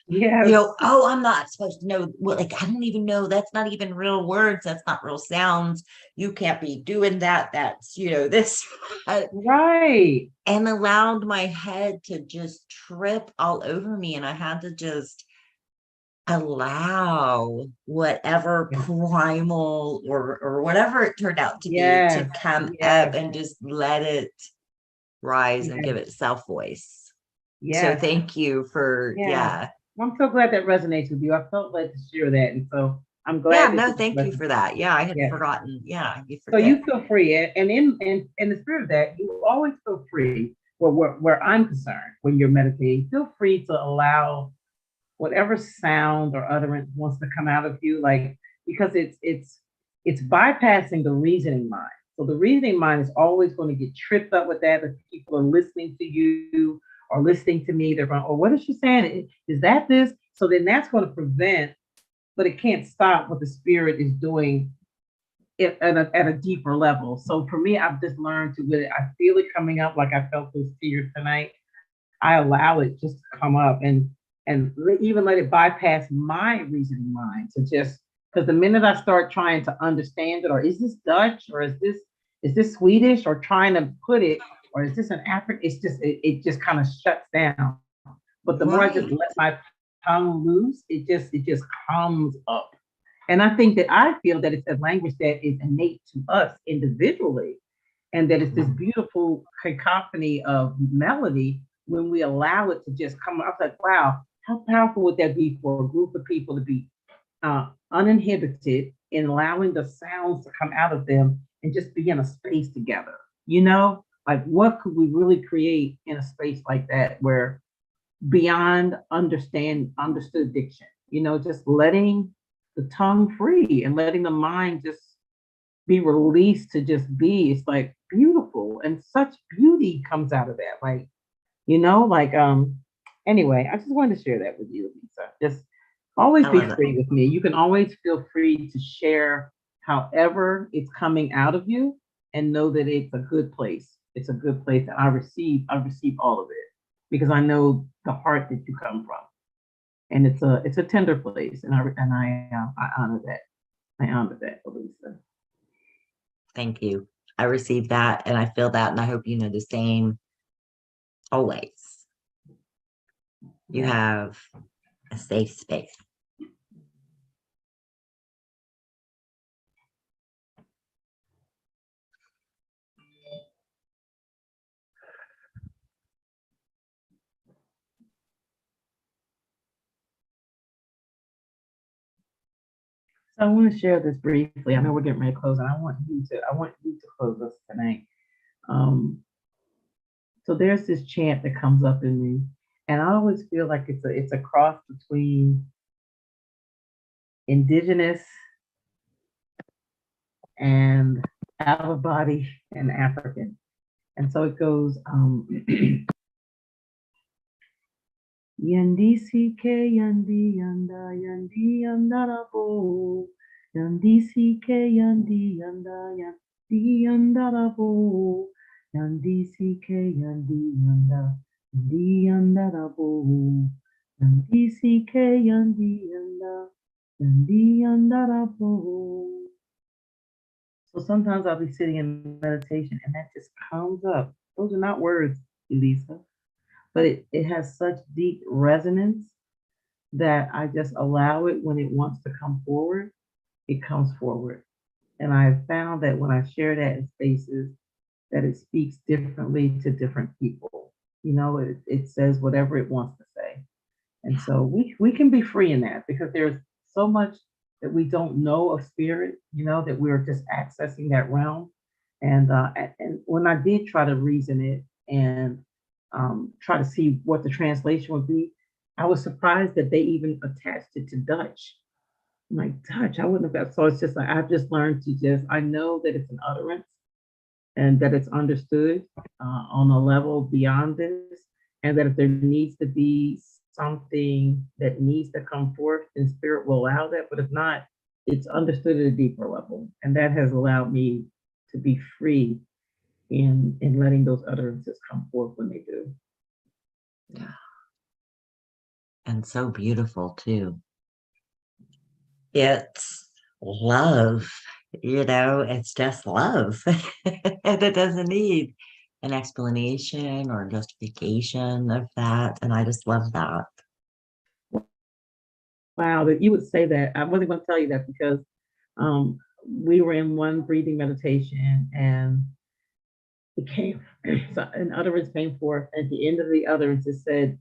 Yes. Oh, I'm not supposed to know what, like, I don't even know. That's not even real words. That's not real sounds. You can't be doing that. That's, this. Right. And allowed my head to just trip all over me. And I had to just allow whatever Yes. primal or whatever it turned out to be to Yes. come up Yes. and just let it rise and give Yes. itself voice. So Yes. thank you for, Yeah. I'm so glad that resonates with you. I felt led to share that. And so I'm Yeah, glad that no, this thank you for resonates. that. Yeah, I had Yeah. forgotten. Yeah, you So forget. you feel free. And in the spirit of that, you always feel free where I'm concerned when you're meditating. Feel free to allow whatever sound or utterance wants to come out of you, like because it's bypassing the reasoning mind. So the reasoning mind is always going to get tripped up with that. If people are listening to you or listening to me, they're going, "Oh, what is she saying? Is that this?" So then that's going to prevent, but it can't stop what the spirit is doing at a deeper level. So for me, I've just learned to let it. I feel it coming up, like I felt those tears tonight. I allow it just to come up and even let it bypass my reasoning mind to just because the minute I start trying to understand it, or is this Dutch, or is this Swedish, or trying to put it, or is this an African? It's just it just kind of shuts down. But the more I just Right. let my tongue loose, it just comes up. And I think that I feel that it's a language that is innate to us individually, and that it's this beautiful cacophony of melody when we allow it to just come. I was like, wow, how powerful would that be for a group of people to be uninhibited in allowing the sounds to come out of them and just be in a space together? Like what could we really create in a space like that where beyond understood diction, just letting the tongue free and letting the mind just be released to just be. It's like beautiful, and such beauty comes out of that. Anyway, I just wanted to share that with you, Lisa. Just always I be love it. free with me. You can always feel free to share however it's coming out of you, and know that it's a good place. It's a good place, and I receive all of it because I know the heart that you come from, and it's a tender place, and I honor that. I honor that, Lisa. Thank you. I received that and I feel that, and I hope you know the same always. You Yeah. have a safe space. So I want to share this briefly. I know we're getting ready to close, and I want you to close us tonight. Um, so there's this chant that comes up in me, and I always feel like it's a cross between indigenous and out of body and African. And so it goes, Yandi CK Yandi Yanda Yandi Yandarabo Yandi CK Yandi Yanda Yandi Yandarabo Yandi CK Yandi Yanda Yandi Yandarabo Yandi CK Yandi Yanda Yandi Yandarabo. So sometimes I'll be sitting in meditation and that just comes up. Those are not words, Elisa, but it has such deep resonance that I just allow it when it wants to come forward, it comes forward. And I have found that when I share that in spaces, that it speaks differently to different people. It says whatever it wants to say. And so we can be free in that because there's so much that we don't know of spirit, that we're just accessing that realm. And when I did try to reason it and try to see what the translation would be, I was surprised that they even attached it to Dutch. I'm like, Dutch, I wouldn't have. So it's just like I've just learned to I know that it's an utterance and that it's understood on a level beyond this, and that if there needs to be something that needs to come forth, then spirit will allow that. But if not, it's understood at a deeper level, and that has allowed me to be free in letting those utterances come forth when they do. And so beautiful too. It's love, it's just love. And it doesn't need an explanation or justification of that. And I just love that. Wow, that you would say that. I wasn't going to tell you that because we were in one breathing meditation, and it came, so an utterance came forth. At the end of the utterance, it said,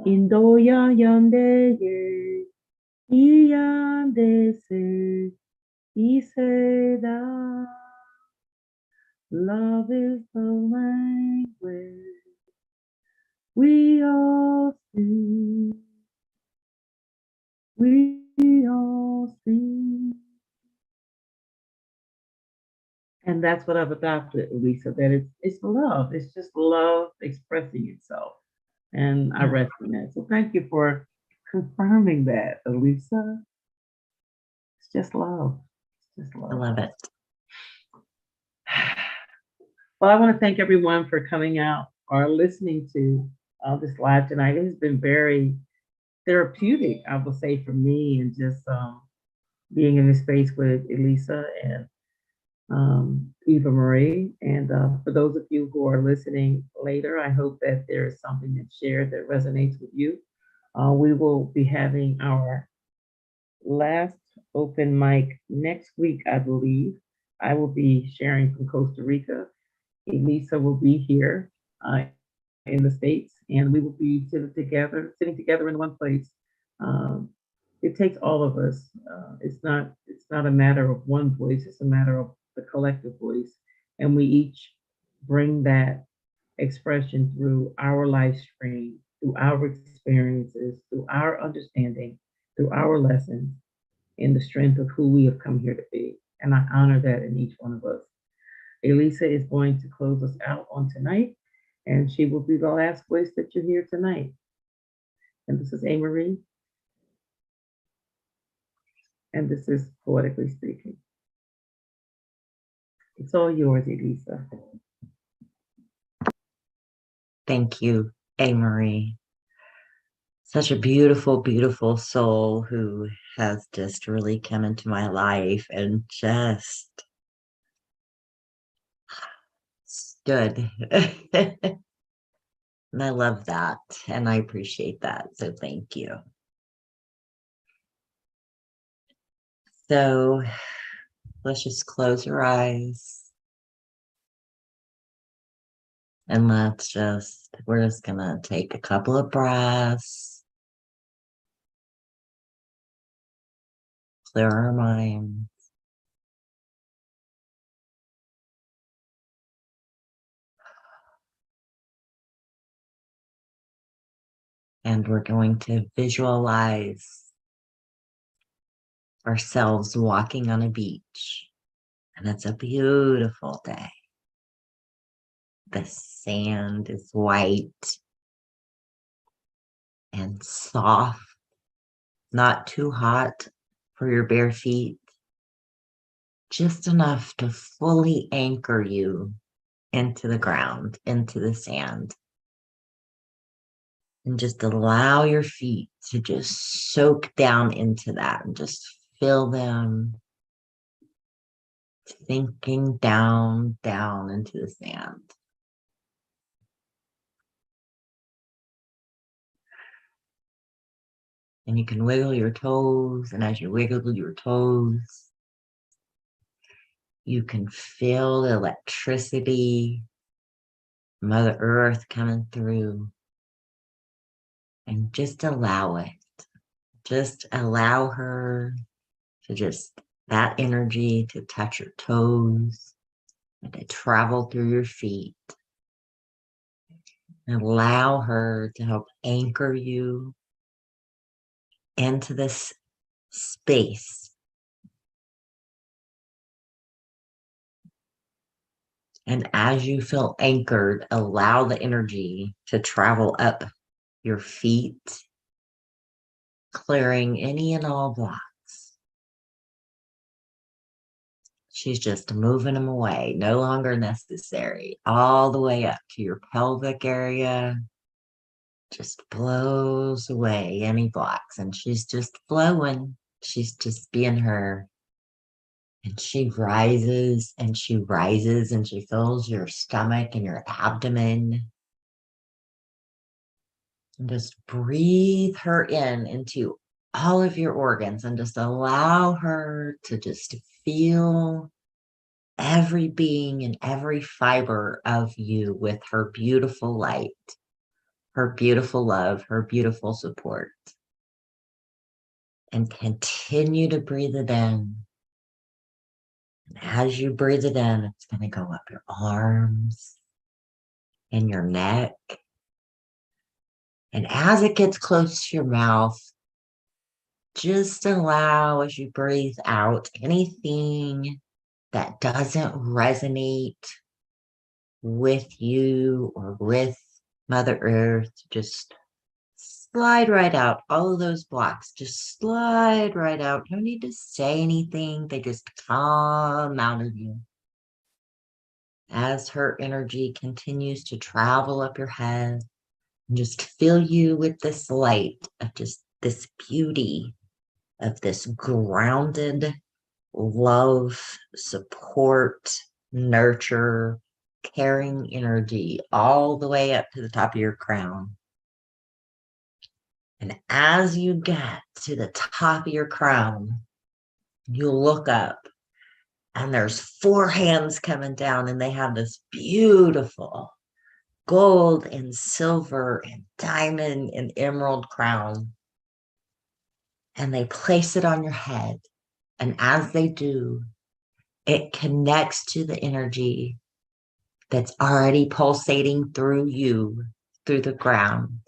Indoya yande ye, iyande se, iseda. Love is the language we all speak. We all speak. And that's what I've adopted, Lisa, that it's love. It's just love expressing itself. And I rest in that. So thank you for confirming that, Elisa. It's just love. It's just I love. love it. Well, I want to thank everyone for coming out or listening to this live tonight. It has been very therapeutic, I will say, for me, and just being in this space with Elisa and Eva Marie. And for those of you who are listening later, I hope that there is something that's shared that resonates with you. We will be having our last open mic next week, I believe. I will be sharing from Costa Rica. Elisa will be here in the States, and we will be sitting together in one place. Um, it takes all of us. It's not a matter of one voice, it's a matter of the collective voice. And we each bring that expression through our life stream, through our experiences, through our understanding, through our lessons, in the strength of who we have come here to be. And I honor that in each one of us. Elisa is going to close us out on tonight, and she will be the last voice that you hear tonight. And this is A. Marie, and this is Poetically Speaking. It's all yours, Elisa. Thank you, A. Marie. Such a beautiful, beautiful soul who has just really come into my life and just stood. And I love that. And I appreciate that. So thank you. So let's just close your eyes. And we're just gonna take a couple of breaths, clear our mind. And we're going to visualize ourselves walking on a beach. And it's a beautiful day. The sand is white and soft, not too hot for your bare feet, just enough to fully anchor you into the ground, into the sand. And just allow your feet to just soak down into that and just feel them sinking down, down into the sand. And you can wiggle your toes, and as you wiggle your toes, you can feel the electricity, Mother Earth coming through, and just allow it. Just allow her to that energy to touch your toes and to travel through your feet. And allow her to help anchor you into this space. And as you feel anchored, allow the energy to travel up your feet, clearing any and all blocks. She's just moving them away, no longer necessary, all the way up to your pelvic area. Just blows away any blocks, and she's just flowing. She's just being her. And she rises and she rises and she fills your stomach and your abdomen. And just breathe her in into all of your organs and just allow her to just feel every being and every fiber of you with her beautiful light, her beautiful love, her beautiful support. And continue to breathe it in. And as you breathe it in, it's going to go up your arms and your neck. And as it gets close to your mouth, just allow, as you breathe out, anything that doesn't resonate with you or with Mother Earth, just slide right out. All of those blocks just slide right out. No need to say anything. They just come out of you. As her energy continues to travel up your head, and just fill you with this light of just this beauty of this grounded love, support, nurture, caring energy all the way up to the top of your crown. And as you get to the top of your crown, you look up and there's 4 hands coming down, and they have this beautiful gold and silver and diamond and emerald crown. And they place it on your head. And as they do, it connects to the energy that's already pulsating through you, through the ground.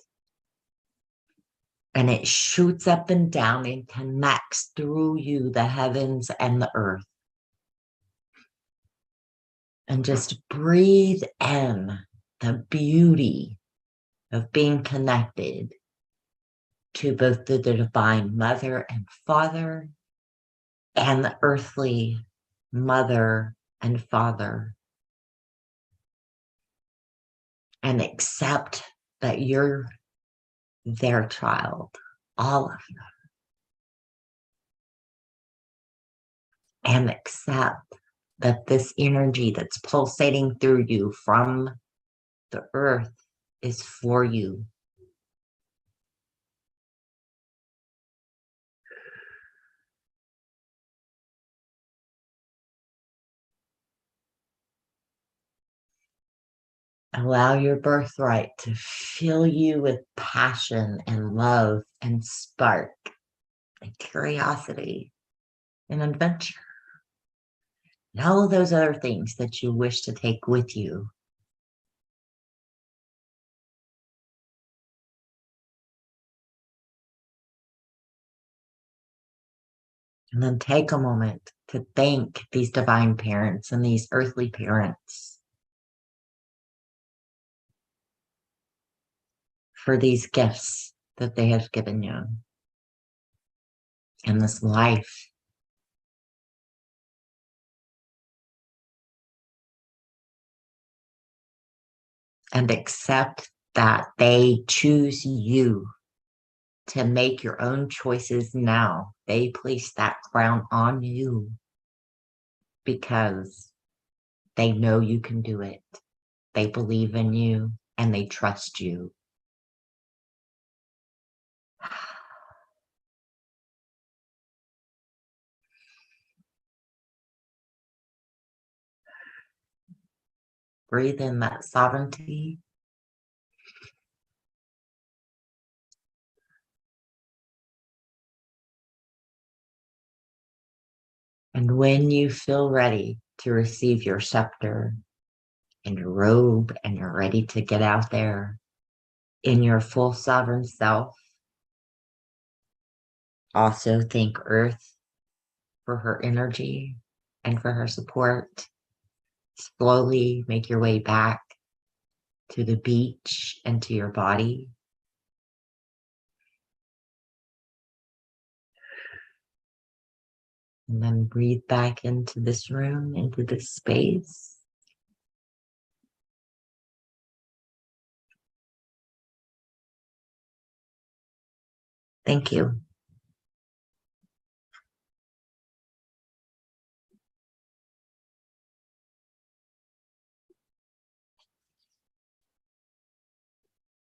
And it shoots up and down and connects through you, the heavens and the earth. And just breathe in the beauty of being connected to both the divine mother and father and the earthly mother and father. And accept that you're their child, all of you. And accept that this energy that's pulsating through you from the earth is for you. Allow your birthright to fill you with passion and love and spark and curiosity and adventure and all of those other things that you wish to take with you. And then take a moment to thank these divine parents and these earthly parents for these gifts that they have given you in this life. And accept that they choose you to make your own choices now. They place that crown on you because they know you can do it. They believe in you and they trust you. Breathe in that sovereignty. And when you feel ready to receive your scepter and your robe and you're ready to get out there in your full sovereign self, also thank Earth for her energy and for her support. Slowly make your way back to the beach and to your body. And then breathe back into this room, into this space. Thank you.